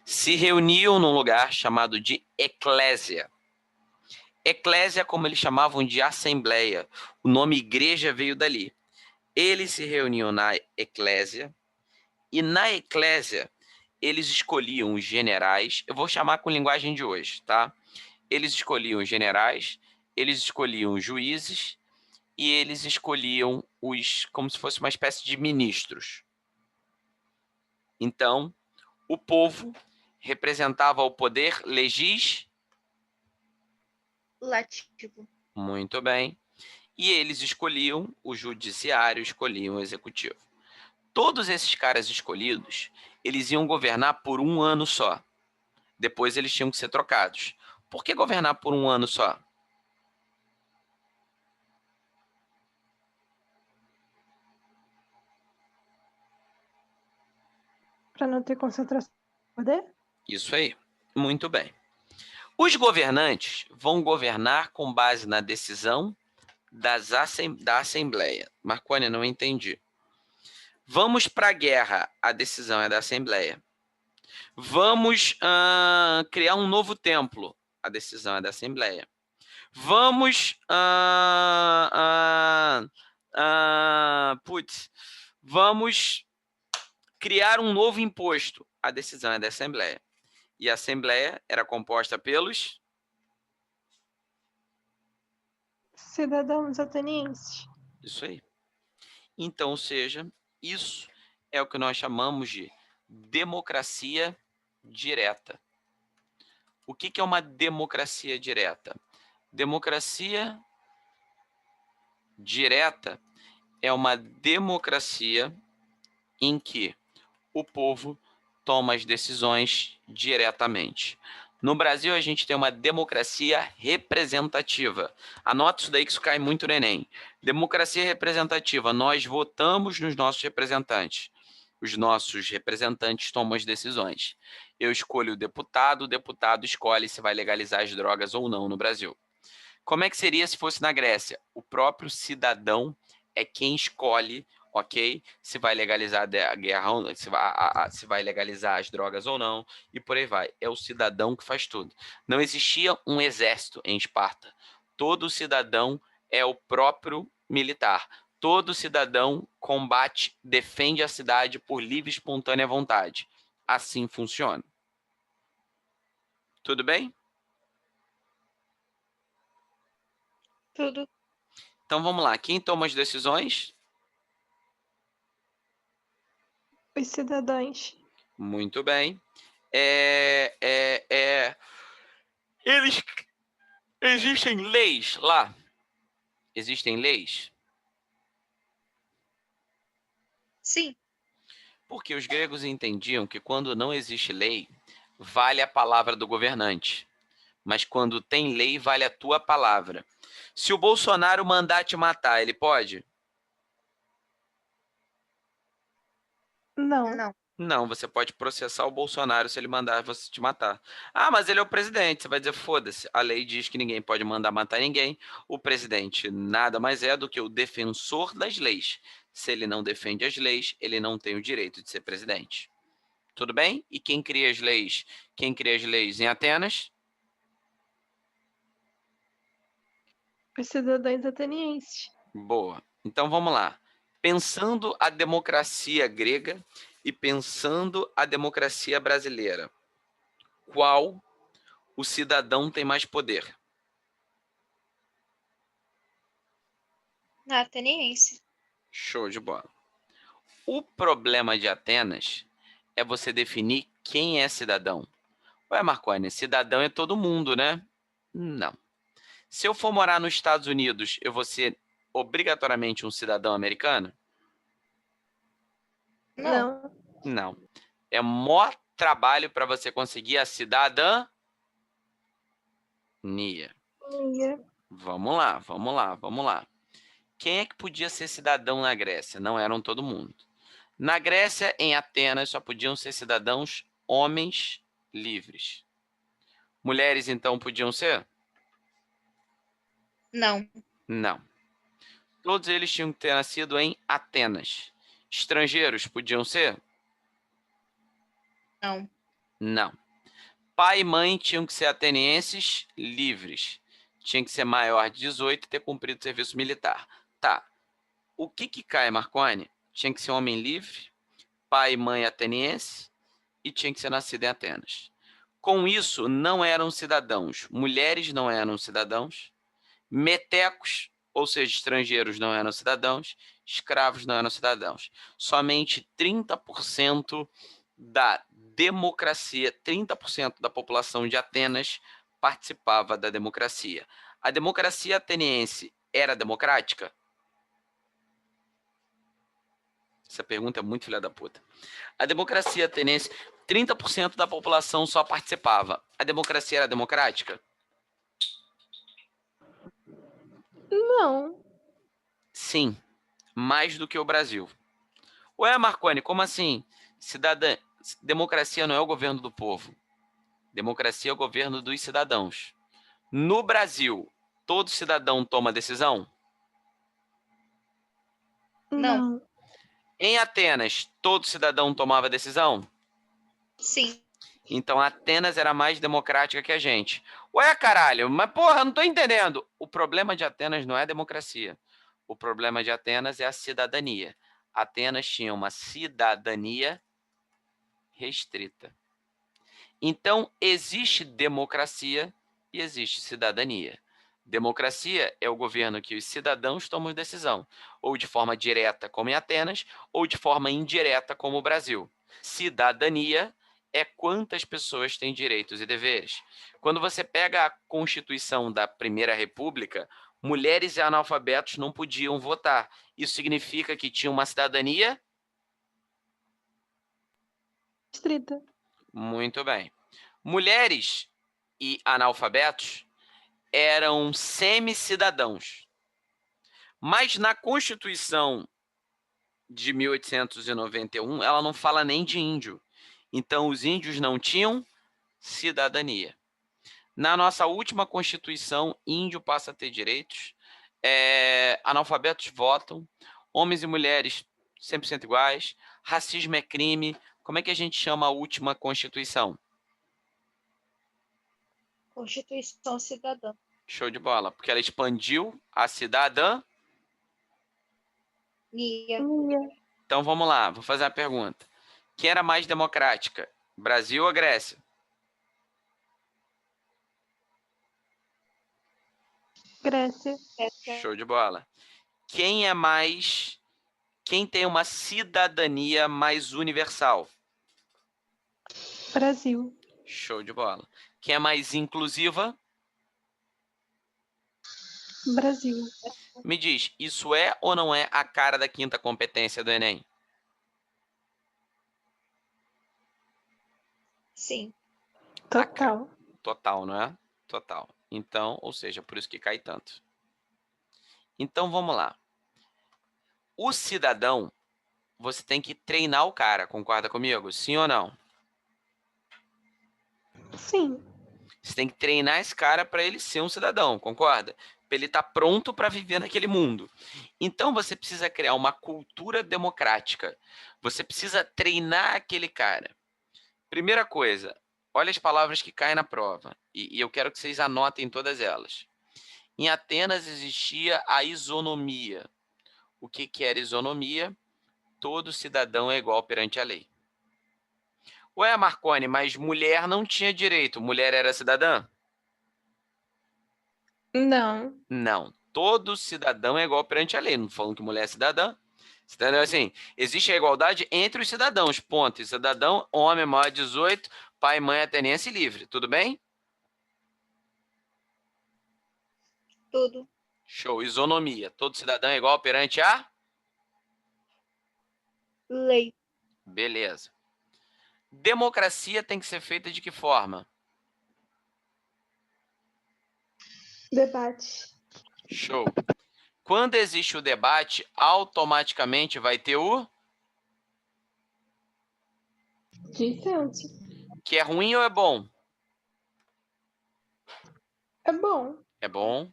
se reuniam num lugar chamado de eclésia. Eclésia, como eles chamavam de assembleia. O nome igreja veio dali. Eles se reuniam na eclésia e na eclésia eles escolhiam os generais. Eu vou chamar com linguagem de hoje, tá? Eles escolhiam os generais, eles escolhiam os juízes e eles escolhiam como se fosse uma espécie de ministros. Então, o povo representava o poder legislativo. Muito bem. E eles escolhiam o judiciário, escolhiam o executivo. Todos esses caras escolhidos, eles iam governar por um ano só. Depois eles tinham que ser trocados. Por que governar por um ano só? Para não ter concentração de poder? Isso aí. Muito bem. Os governantes vão governar com base na decisão da Assembleia. Marconi, não entendi. Vamos para a guerra. A decisão é da Assembleia. Vamos criar um novo templo. A decisão é da Assembleia. Vamos. Vamos criar um novo imposto. A decisão é da Assembleia. E a Assembleia era composta pelos cidadãos atenienses. Isso aí. Então, ou seja, isso é o que nós chamamos de democracia direta. O que é uma democracia direta? Democracia direta é uma democracia em que o povo toma as decisões diretamente. No Brasil, a gente tem uma democracia representativa. Anota isso daí que isso cai muito no Enem. Democracia representativa, nós votamos nos nossos representantes. Os nossos representantes tomam as decisões. Eu escolho o deputado escolhe se vai legalizar as drogas ou não no Brasil. Como é que seria se fosse na Grécia? O próprio cidadão é quem escolhe, ok? Se vai legalizar a guerra, se vai legalizar as drogas ou não, e por aí vai. É o cidadão que faz tudo. Não existia um exército em Esparta. Todo cidadão é o próprio militar. Todo cidadão combate, defende a cidade por livre e espontânea vontade. Assim funciona. Tudo bem? Tudo. Então vamos lá. Quem toma as decisões? Os cidadãos. Muito bem. Eles existem leis lá? Existem leis? Sim. Porque os gregos entendiam que quando não existe lei, vale a palavra do governante. Mas quando tem lei, vale a tua palavra. Se o Bolsonaro mandar te matar, ele pode? Não. Não. Não, você pode processar o Bolsonaro se ele mandar você te matar. Ah, mas ele é o presidente. Você vai dizer, foda-se. A lei diz que ninguém pode mandar matar ninguém. O presidente nada mais é do que o defensor das leis. Se ele não defende as leis, ele não tem o direito de ser presidente. Tudo bem? E quem cria as leis? Quem cria as leis em Atenas? Os cidadãos atenienses. Boa. Então vamos lá. Pensando a democracia grega e pensando a democracia brasileira, qual o cidadão tem mais poder? Na ateniense. Show de bola. O problema de Atenas é você definir quem é cidadão. Ué, Marconi, cidadão é todo mundo, né? Não. Se eu for morar nos Estados Unidos, eu vou ser obrigatoriamente um cidadão americano? Não. Não. É maior trabalho para você conseguir a cidadania. Vamos lá, vamos lá, vamos lá. Quem é que podia ser cidadão na Grécia? Não eram todo mundo. Na Grécia, em Atenas, só podiam ser cidadãos homens livres. Mulheres, então, podiam ser? Não. Não. Todos eles tinham que ter nascido em Atenas. Estrangeiros podiam ser? Não. Não. Pai e mãe tinham que ser atenienses livres. Tinha que ser maior de 18 e ter cumprido o serviço militar. Tá. O que cai, Marconi? Tinha que ser homem livre, pai e mãe ateniense e tinha que ser nascido em Atenas. Com isso, não eram cidadãos. Mulheres não eram cidadãos. Metecos, ou seja, estrangeiros, não eram cidadãos. Escravos não eram cidadãos. Somente 30% da democracia, 30% da população de Atenas participava da democracia. A democracia ateniense era democrática? Essa pergunta é muito filha da puta. A democracia ateniense, 30% da população só participava. A democracia era democrática? Não. Sim, mais do que o Brasil. Ué, Marconi, como assim? Democracia não é o governo do povo. Democracia é o governo dos cidadãos. No Brasil, todo cidadão toma decisão? Não. Em Atenas, todo cidadão tomava decisão? Sim. Então, Atenas era mais democrática que a gente. Ué, caralho, mas porra, eu não tô entendendo. O problema de Atenas não é a democracia. O problema de Atenas é a cidadania. Atenas tinha uma cidadania restrita. Então, existe democracia e existe cidadania. Democracia é o governo que os cidadãos tomam decisão, ou de forma direta, como em Atenas, ou de forma indireta, como o Brasil. Cidadania é quantas pessoas têm direitos e deveres. Quando você pega a Constituição da Primeira República, mulheres e analfabetos não podiam votar. Isso significa que tinha uma cidadania? Restrita. Muito bem. Mulheres e analfabetos eram semi-cidadãos. Mas na Constituição de 1891, ela não fala nem de índio. Então, os índios não tinham cidadania. Na nossa última Constituição, índio passa a ter direitos, analfabetos votam, homens e mulheres 100% iguais, racismo é crime. Como é que a gente chama a última Constituição? Constituição Cidadã. Show de bola, porque ela expandiu a cidadania. Nia. Então vamos lá, vou fazer uma pergunta. Quem era mais democrática, Brasil ou Grécia? Grécia. Show de bola. Quem tem uma cidadania mais universal? Brasil. Show de bola. Quem é mais inclusiva? Brasil. Me diz, isso é ou não é a cara da quinta competência do Enem? Sim. Total. Total, não é? Total. Então, ou seja, por isso que cai tanto. Então, vamos lá. O cidadão, você tem que treinar o cara, concorda comigo? Sim ou não? Sim. Você tem que treinar esse cara para ele ser um cidadão, concorda? Para ele estar pronto para viver naquele mundo. Então você precisa criar uma cultura democrática. Você precisa treinar aquele cara. Primeira coisa, olha as palavras que caem na prova. E eu quero que vocês anotem todas elas. Em Atenas existia a isonomia. O que era isonomia? Todo cidadão é igual perante a lei. Ué, Marconi, mas mulher não tinha direito. Mulher era cidadã? Não. Não. Todo cidadão é igual perante a lei. Não falando que mulher é cidadã. Entendeu? Assim, existe a igualdade entre os cidadãos, ponto. E cidadão, homem maior de 18, pai, mãe, ateniense livre. Tudo bem? Tudo. Show. Isonomia. Todo cidadão é igual perante a... Lei. Beleza. Democracia tem que ser feita de que forma? Debate. Show. Quando existe o debate, automaticamente vai ter o... Dissenso. Que é ruim ou é bom? É bom. É bom.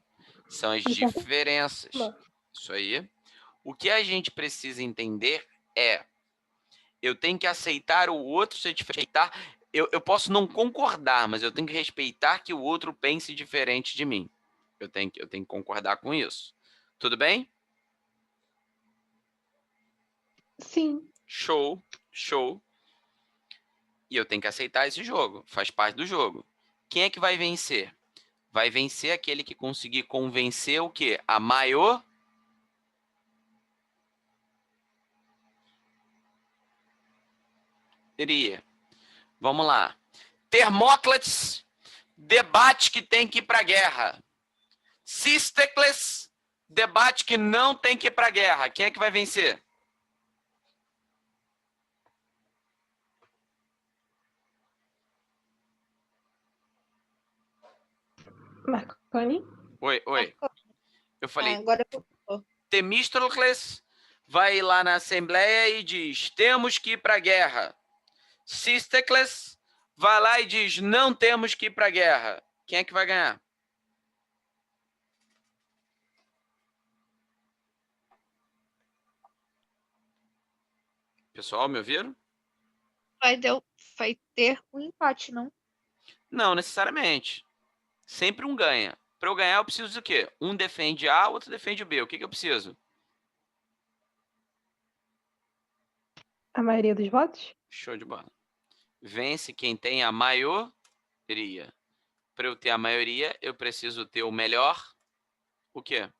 São as diferenças. Isso aí. O que a gente precisa entender é... Eu tenho que aceitar o outro ser diferente. Eu posso não concordar, mas eu tenho que respeitar que o outro pense diferente de mim. Eu tenho que concordar com isso. Tudo bem? Sim. Show, show. E eu tenho que aceitar esse jogo. Faz parte do jogo. Quem é que vai vencer? Vai vencer aquele que conseguir convencer o quê? A maior... Vamos lá. Termócrates debate que tem que ir para a guerra. Sístecles debate que não tem que ir para a guerra. Quem é que vai vencer? Marconi. Oi. Eu falei, Agora Temístocles vai lá na Assembleia e diz, temos que ir para a guerra. Sístecles vai lá e diz, não temos que ir para a guerra. Quem é que vai ganhar? Pessoal, me ouviram? vai ter um empate, não? Não necessariamente. Sempre um ganha. Para eu ganhar, eu preciso do quê? Um defende A, outro defende B. O que eu preciso? A maioria dos votos? Show de bola. Vence quem tem a maioria. Para eu ter a maioria, eu preciso ter o melhor. O quê?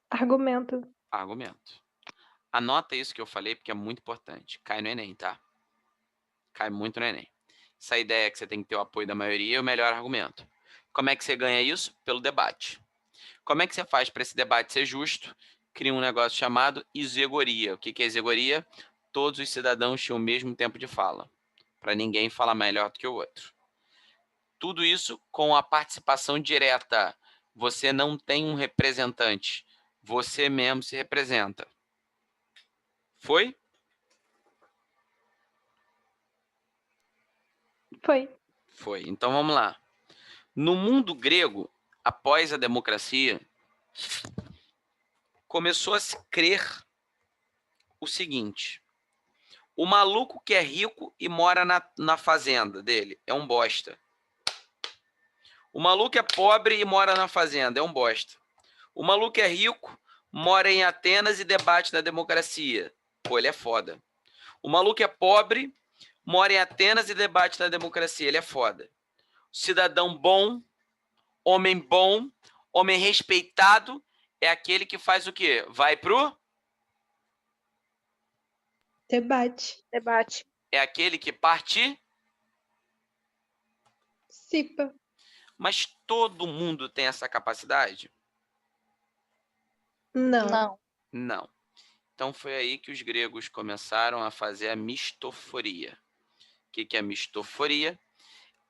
Argumento. Argumento. Anota isso que eu falei, porque é muito importante. Cai no Enem, tá? Cai muito no Enem. Essa ideia é que você tem que ter o apoio da maioria e o melhor argumento. Como é que você ganha isso? Pelo debate. Como é que você faz para esse debate ser justo? Cria um negócio chamado isegoria. O que é isegoria? Todos os cidadãos tinham o mesmo tempo de fala, para ninguém falar melhor do que o outro. Tudo isso com a participação direta. Você não tem um representante, você mesmo se representa. Foi? Foi. Foi. Então vamos lá. No mundo grego, após a democracia, começou a se crer o seguinte: o maluco que é rico e mora na fazenda dele é um bosta. O maluco que é pobre e mora na fazenda é um bosta. O maluco que é rico, mora em Atenas e debate na democracia. Pô, ele é foda. O maluco que é pobre, mora em Atenas e debate na democracia. Ele é foda. Cidadão bom, homem respeitado, é aquele que faz o quê? Vai pro? Debate. Debate. É aquele que participa. Cipa. Mas todo mundo tem essa capacidade? Não. Não. Não. Então foi aí que os gregos começaram a fazer a mistoforia. O que é a mistoforia?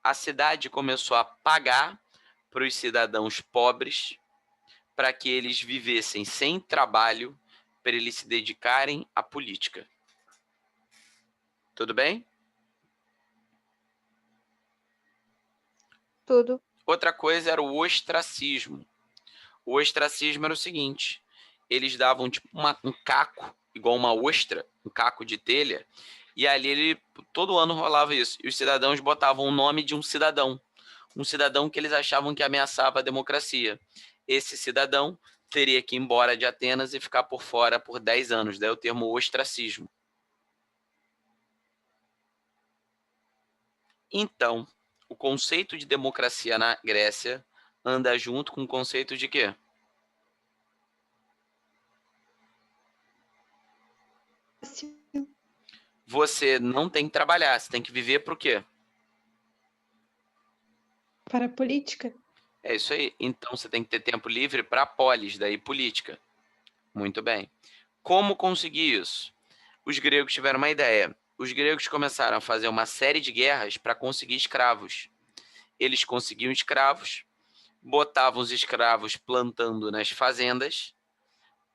A cidade começou a pagar para os cidadãos pobres para que eles vivessem sem trabalho, para eles se dedicarem à política. Tudo bem? Tudo. Outra coisa era o ostracismo. O ostracismo era o seguinte: eles davam tipo um caco, igual uma ostra, um caco de telha, e ali todo ano rolava isso. E os cidadãos botavam o nome de um cidadão que eles achavam que ameaçava a democracia. Esse cidadão teria que ir embora de Atenas e ficar por fora por 10 anos. Daí o termo ostracismo. Então, o conceito de democracia na Grécia anda junto com o conceito de quê? Você não tem que trabalhar, você tem que viver para o quê? Para a política. É isso aí. Então você tem que ter tempo livre para a polis, daí política. Muito bem. Como conseguir isso? Os gregos tiveram uma ideia. Os gregos começaram a fazer uma série de guerras para conseguir escravos. Eles conseguiam escravos, botavam os escravos plantando nas fazendas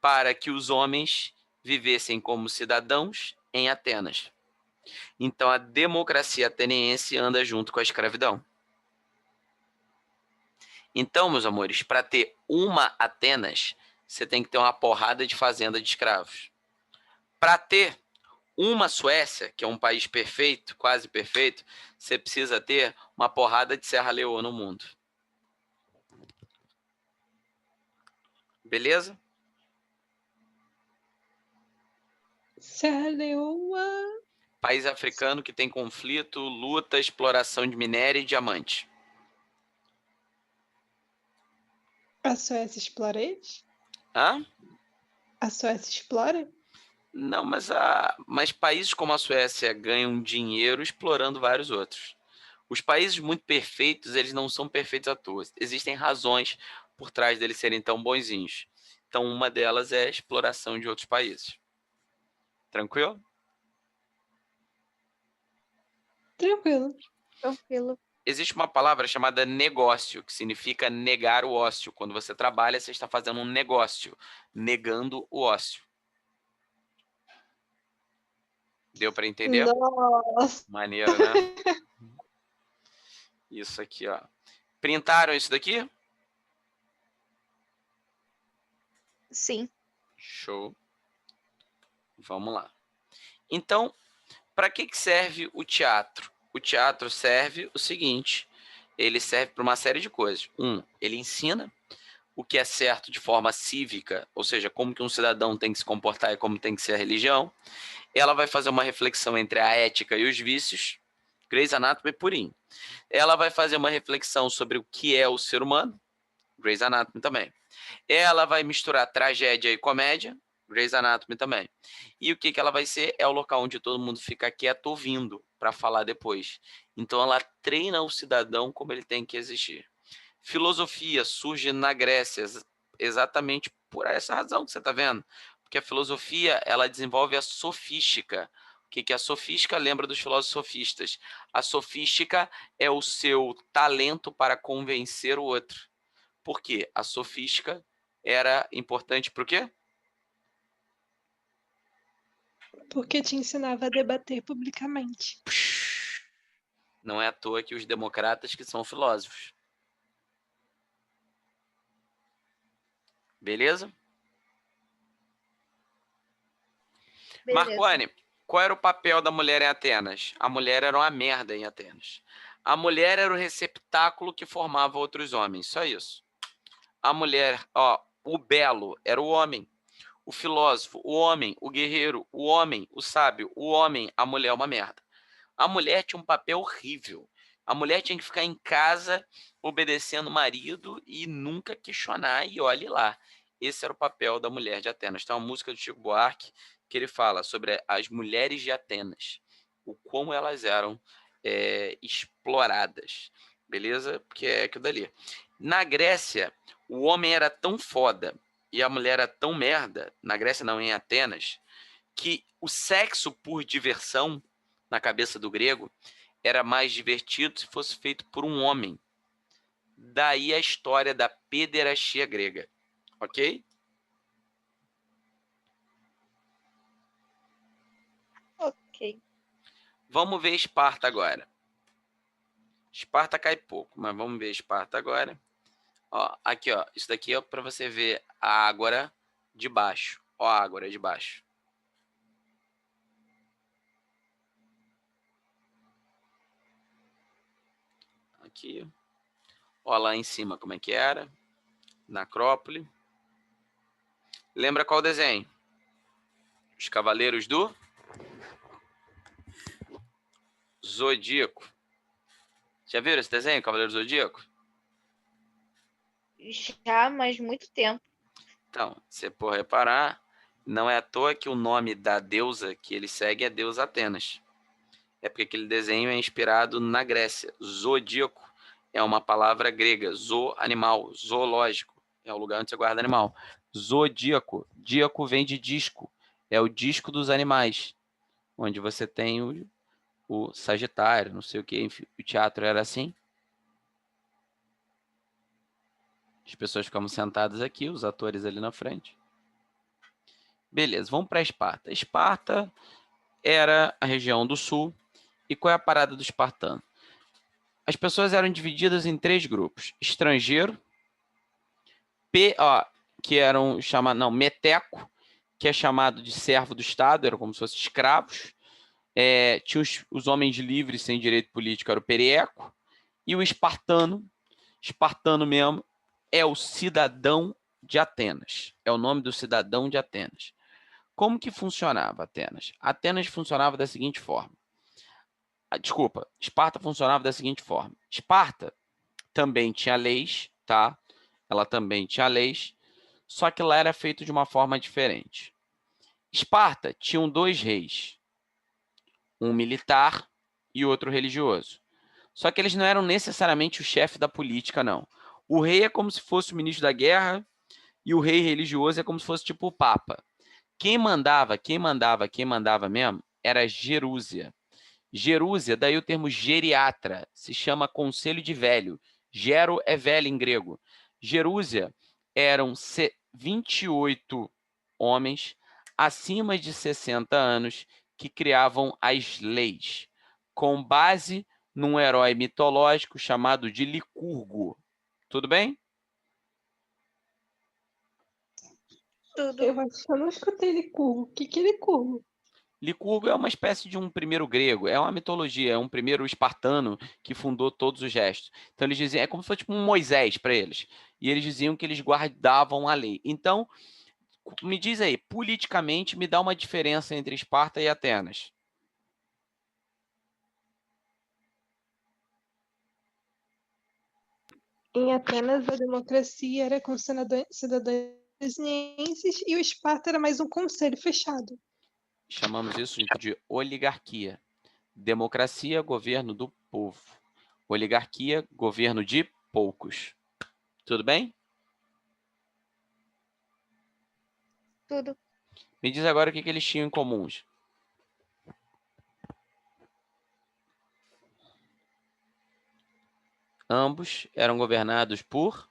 para que os homens vivessem como cidadãos em Atenas. Então a democracia ateniense anda junto com a escravidão. Então, meus amores, para ter uma Atenas, você tem que ter uma porrada de fazenda de escravos. Para ter uma Suécia, que é um país perfeito, quase perfeito, você precisa ter uma porrada de Serra Leoa no mundo. Beleza? Serra Leoa. País africano que tem conflito, luta, exploração de minério e diamante. A Suécia explora eles? Hã? A Suécia explora? Não, mas países como a Suécia ganham dinheiro explorando vários outros. Os países muito perfeitos, eles não são perfeitos à toa. Existem razões por trás deles serem tão bonzinhos. Então, uma delas é a exploração de outros países. Tranquilo? Tranquilo. Tranquilo. Existe uma palavra chamada negócio, que significa negar o ócio. Quando você trabalha, você está fazendo um negócio, negando o ócio. Deu para entender? Nossa. Maneiro, né? Isso aqui, ó. Printaram isso daqui? Sim. Show. Vamos lá. Então, Para que serve o teatro? O teatro serve o seguinte, ele serve para uma série de coisas. Ele ensina o que é certo de forma cívica, ou seja, como que um cidadão tem que se comportar e como tem que ser a religião. Ela vai fazer uma reflexão entre a ética e os vícios. Grey's Anatomy purinho. Ela vai fazer uma reflexão sobre o que é o ser humano. Grey's Anatomy também. Ela vai misturar tragédia e comédia. Grey's Anatomy também. E o que ela vai ser? É o local onde todo mundo fica quieto ouvindo para falar depois. Então ela treina o cidadão como ele tem que existir. Filosofia surge na Grécia exatamente por essa razão que você está vendo. Porque a filosofia ela desenvolve a sofística. O que é a sofística? Lembra dos filósofos sofistas. A sofística é o seu talento para convencer o outro. Por quê? A sofística era importante para o quê? Porque te ensinava a debater publicamente. Não é à toa que os democratas que são filósofos. Beleza? Beleza. Marconi, qual era o papel da mulher em Atenas? A mulher era uma merda em Atenas. A mulher era o receptáculo que formava outros homens, só isso. A mulher, o belo era o homem. O filósofo, o homem, o guerreiro, o homem, o sábio, o homem, a mulher é uma merda. A mulher tinha um papel horrível. A mulher tinha que ficar em casa obedecendo o marido e nunca questionar, e olhe lá. Esse era o papel da mulher de Atenas. Tem uma música do Chico Buarque que ele fala sobre as mulheres de Atenas, o como elas eram exploradas, beleza? Porque é aquilo dali. Na Grécia, o homem era tão foda e a mulher era tão merda, na Grécia não, em Atenas, que o sexo por diversão, na cabeça do grego, era mais divertido se fosse feito por um homem. Daí a história da pederastia grega, ok? Ok. Vamos ver Esparta agora. Esparta cai pouco, mas vamos ver Esparta agora. Ó, aqui, ó, isso daqui é para você ver a ágora de baixo. Ó, a ágora de baixo. Aqui. Ó, lá em cima como é que era. Na Acrópole. Lembra qual desenho? Os Cavaleiros do Zodíaco. Já viram esse desenho, Cavaleiro do Zodíaco? Já, mas muito tempo. Então, você por reparar, não é à toa que o nome da deusa que ele segue é deusa Atenas. É porque aquele desenho é inspirado na Grécia. Zodíaco é uma palavra grega. Zo, animal. Zoológico é o lugar onde você guarda animal. Zodíaco. Díaco vem de disco. É o disco dos animais. Onde você tem o Sagitário, não sei o que. Enfim, o teatro era assim. As pessoas ficavam sentadas aqui, os atores ali na frente. Beleza, vamos para Esparta. Esparta era a região do sul. E qual é a parada do espartano? As pessoas eram divididas em 3 grupos. Estrangeiro, que eram chamados, não, meteco, que é chamado de servo do Estado, eram como se fossem escravos. Tinha os homens livres sem direito político, era o perieco. E o espartano mesmo, é o cidadão de Atenas. É o nome do cidadão de Atenas. Como que funcionava Atenas? Atenas funcionava da seguinte forma. Esparta funcionava da seguinte forma. Esparta também tinha leis, tá? Ela também tinha leis, só que lá era feito de uma forma diferente. Esparta tinham 2 reis, um militar e outro religioso. Só que eles não eram necessariamente o chefe da política, não. O rei é como se fosse o ministro da guerra e o rei religioso é como se fosse tipo o papa. Quem mandava mesmo era Jerúsia. Jerúsia, daí o termo geriatra, se chama conselho de velho. Gero é velho em grego. Jerúsia eram 28 homens acima de 60 anos que criavam as leis, com base num herói mitológico chamado de Licurgo. Tudo bem? Tudo. Eu acho que eu não escutei Licurgo. O que é Licurgo? Licurgo é uma espécie de um primeiro grego, é uma mitologia, é um primeiro espartano que fundou todos os restos. Então eles diziam, é como se fosse tipo um Moisés para eles. E eles diziam que eles guardavam a lei. Então, me diz aí, politicamente, me dá uma diferença entre Esparta e Atenas. Em Atenas, a democracia era com cidadãos atenienses e o Esparta era mais um conselho fechado. Chamamos isso de oligarquia. Democracia, governo do povo. Oligarquia, governo de poucos. Tudo bem? Tudo. Me diz agora o que eles tinham em comuns. Ambos eram governados por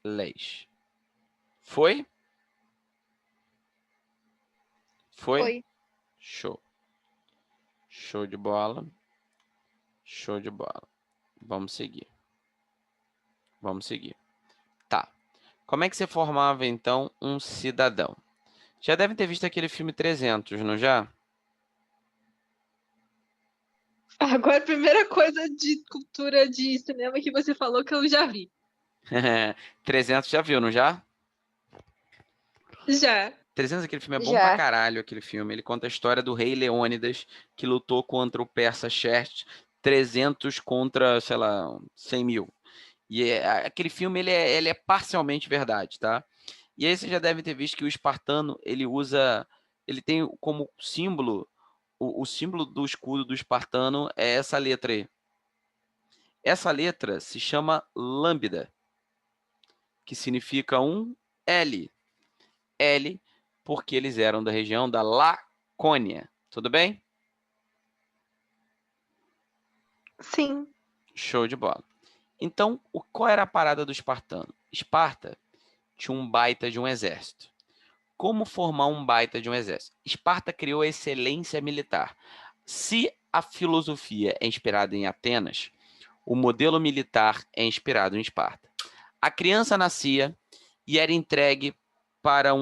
leis. Foi? Foi. Show. Show de bola. Show de bola. Vamos seguir. Vamos seguir. Tá. Como é que você formava, então, um cidadão? Já devem ter visto aquele filme 300, não já? Agora, a primeira coisa de cultura de cinema que você falou que eu já vi. 300 já viu, não já? Já. 300, aquele filme é bom Já. pra caralho, aquele filme. Ele conta a história do rei Leônidas, que lutou contra o persa Xerxes, 300 contra, sei lá, 100 mil. E aquele filme, ele é parcialmente verdade, tá? E aí você já deve ter visto que o espartano, ele tem como símbolo, o símbolo do escudo do espartano é essa letra aí. Essa letra se chama lambda, que significa um L. L, porque eles eram da região da Lacônia. Tudo bem? Sim. Show de bola. Então, qual era a parada do espartano? Esparta tinha um baita de um exército. Como formar um baita de um exército? Esparta criou a excelência militar. Se a filosofia é inspirada em Atenas, o modelo militar é inspirado em Esparta. A criança nascia e era entregue para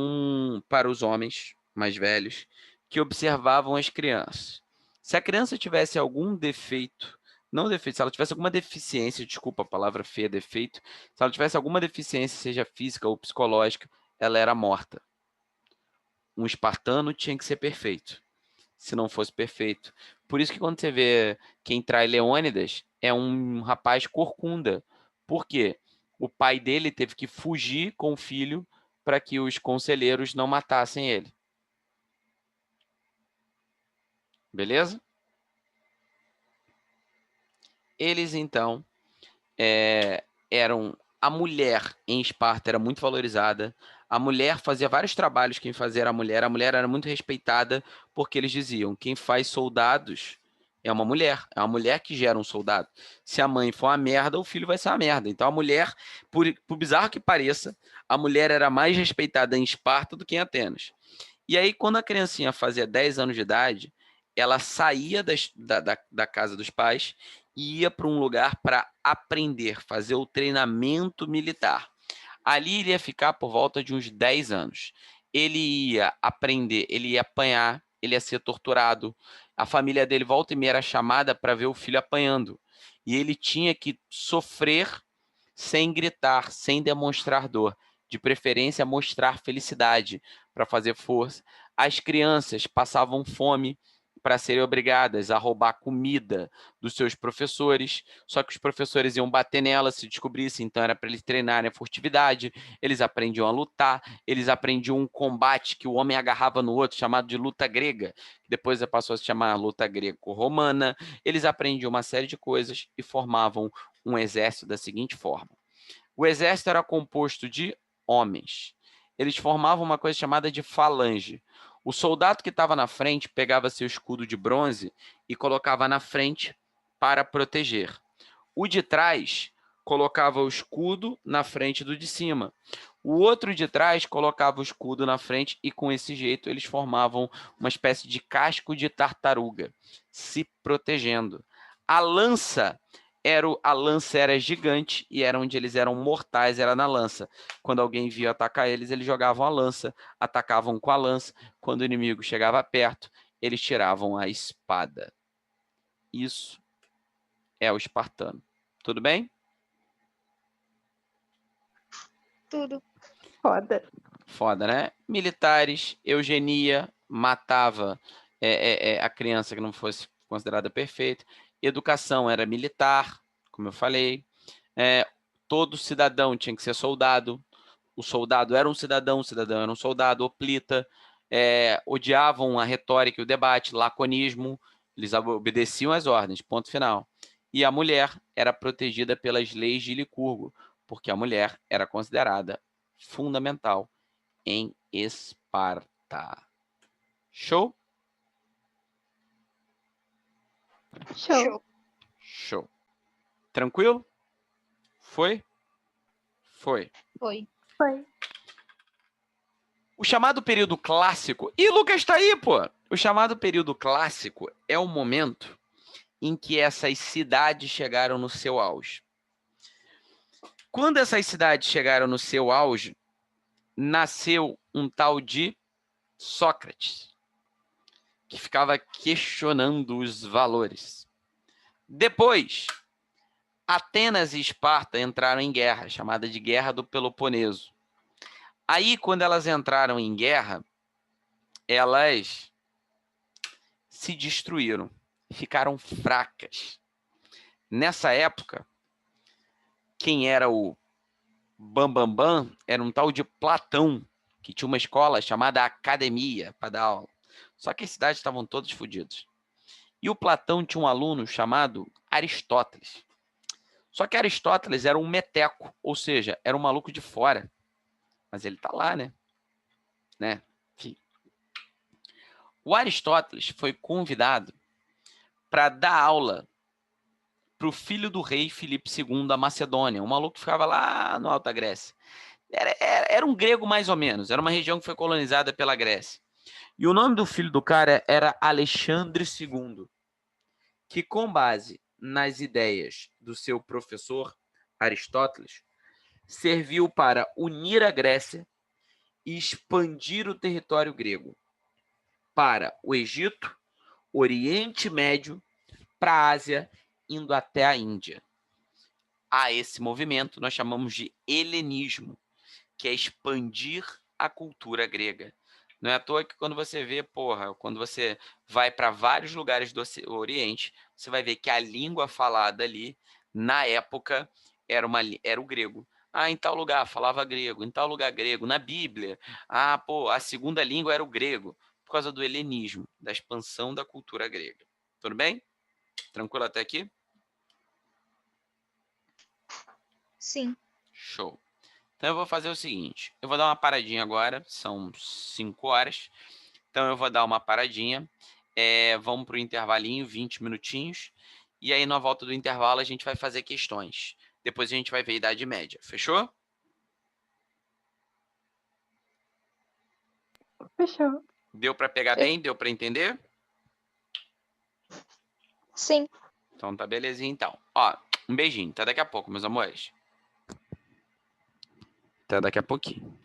os homens mais velhos que observavam as crianças. Se a criança tivesse algum defeito, não defeito, se ela tivesse alguma deficiência, desculpa a palavra feia, defeito, se ela tivesse alguma deficiência, seja física ou psicológica, ela era morta. Um espartano tinha que ser perfeito. Se não fosse perfeito. Por isso que quando você vê quem trai Leônidas, é um rapaz corcunda. Por quê? O pai dele teve que fugir com o filho para que os conselheiros não matassem ele. Beleza? Eles, então, eram... A mulher em Esparta era muito valorizada. A mulher fazia vários trabalhos. Quem fazia era a mulher. A mulher era muito respeitada porque eles diziam: quem faz soldados é uma mulher. É uma mulher que gera um soldado. Se a mãe for uma merda, o filho vai ser uma merda. Então a mulher, por bizarro que pareça, a mulher era mais respeitada em Esparta do que em Atenas. E aí, quando a criancinha fazia 10 anos de idade, ela saía da casa dos pais e ia para um lugar para aprender, fazer o treinamento militar. Ali ele ia ficar por volta de uns 10 anos. Ele ia aprender, ele ia apanhar, ele ia ser torturado. A família dele volta e meia era chamada para ver o filho apanhando. E ele tinha que sofrer sem gritar, sem demonstrar dor. De preferência, mostrar felicidade para fazer força. As crianças passavam fome para serem obrigadas a roubar comida dos seus professores, só que os professores iam bater nela se descobrissem, então era para eles treinarem a furtividade, eles aprendiam a lutar, eles aprendiam um combate que o homem agarrava no outro, chamado de luta grega, que depois passou a se chamar luta greco-romana. Eles aprendiam uma série de coisas e formavam um exército da seguinte forma. O exército era composto de homens. Eles formavam uma coisa chamada de falange. O soldado que estava na frente pegava seu escudo de bronze e colocava na frente para proteger. O de trás colocava o escudo na frente do de cima. O outro de trás colocava o escudo na frente e, com esse jeito, eles formavam uma espécie de casco de tartaruga, se protegendo. A lança a lança era gigante e era onde eles eram mortais, era na lança. Quando alguém via atacar eles, eles jogavam a lança, atacavam com a lança. Quando o inimigo chegava perto, eles tiravam a espada. Isso é o espartano. Tudo bem? Tudo. Foda. Foda, né? Militares, eugenia, matava a criança que não fosse considerada perfeita. Educação era militar, como eu falei. Todo cidadão tinha que ser soldado. O soldado era um cidadão, o cidadão era um soldado. Hoplita. Odiavam a retórica e o debate, laconismo. Eles obedeciam às ordens, ponto final. E a mulher era protegida pelas leis de Licurgo, porque a mulher era considerada fundamental em Esparta. Show? Show. Show. Tranquilo? Foi? Foi. Foi. Foi. O chamado período clássico... Ih, Lucas tá aí, pô! O chamado período clássico é o momento em que essas cidades chegaram no seu auge. Quando essas cidades chegaram no seu auge, nasceu um tal de Sócrates, que ficava questionando os valores. Depois, Atenas e Esparta entraram em guerra, chamada de Guerra do Peloponeso. Aí, quando elas entraram em guerra, elas se destruíram, ficaram fracas. Nessa época, quem era o bambambam era um tal de Platão, que tinha uma escola chamada Academia para dar aula. Só que as cidades estavam todos fodidos. E o Platão tinha um aluno chamado Aristóteles. Só que Aristóteles era um meteco, ou seja, era um maluco de fora. Mas ele tá lá, né? Enfim. O Aristóteles foi convidado para dar aula para o filho do rei Filipe II da Macedônia, um maluco que ficava lá no Alta Grécia. Era um grego mais ou menos, era uma região que foi colonizada pela Grécia. E o nome do filho do cara era Alexandre II, que com base nas ideias do seu professor Aristóteles, serviu para unir a Grécia e expandir o território grego para o Egito, Oriente Médio, para a Ásia, indo até a Índia. A esse movimento nós chamamos de helenismo, que é expandir a cultura grega. Não é à toa que quando você vê, quando você vai para vários lugares do Oriente, você vai ver que a língua falada ali, na época, era o grego. Em tal lugar falava grego, em tal lugar grego. Na Bíblia, a segunda língua era o grego, por causa do helenismo, da expansão da cultura grega. Tudo bem? Tranquilo até aqui? Sim. Show. Então eu vou fazer o seguinte, eu vou dar uma paradinha agora, são 5 horas, então eu vou dar uma paradinha, vamos para o intervalinho, 20 minutinhos, e aí na volta do intervalo a gente vai fazer questões. Depois a gente vai ver a Idade Média, fechou? Fechou. Deu para pegar bem? Deu para entender? Sim. Então tá belezinha então. Ó, um beijinho, até daqui a pouco, meus amores. Até daqui a pouquinho.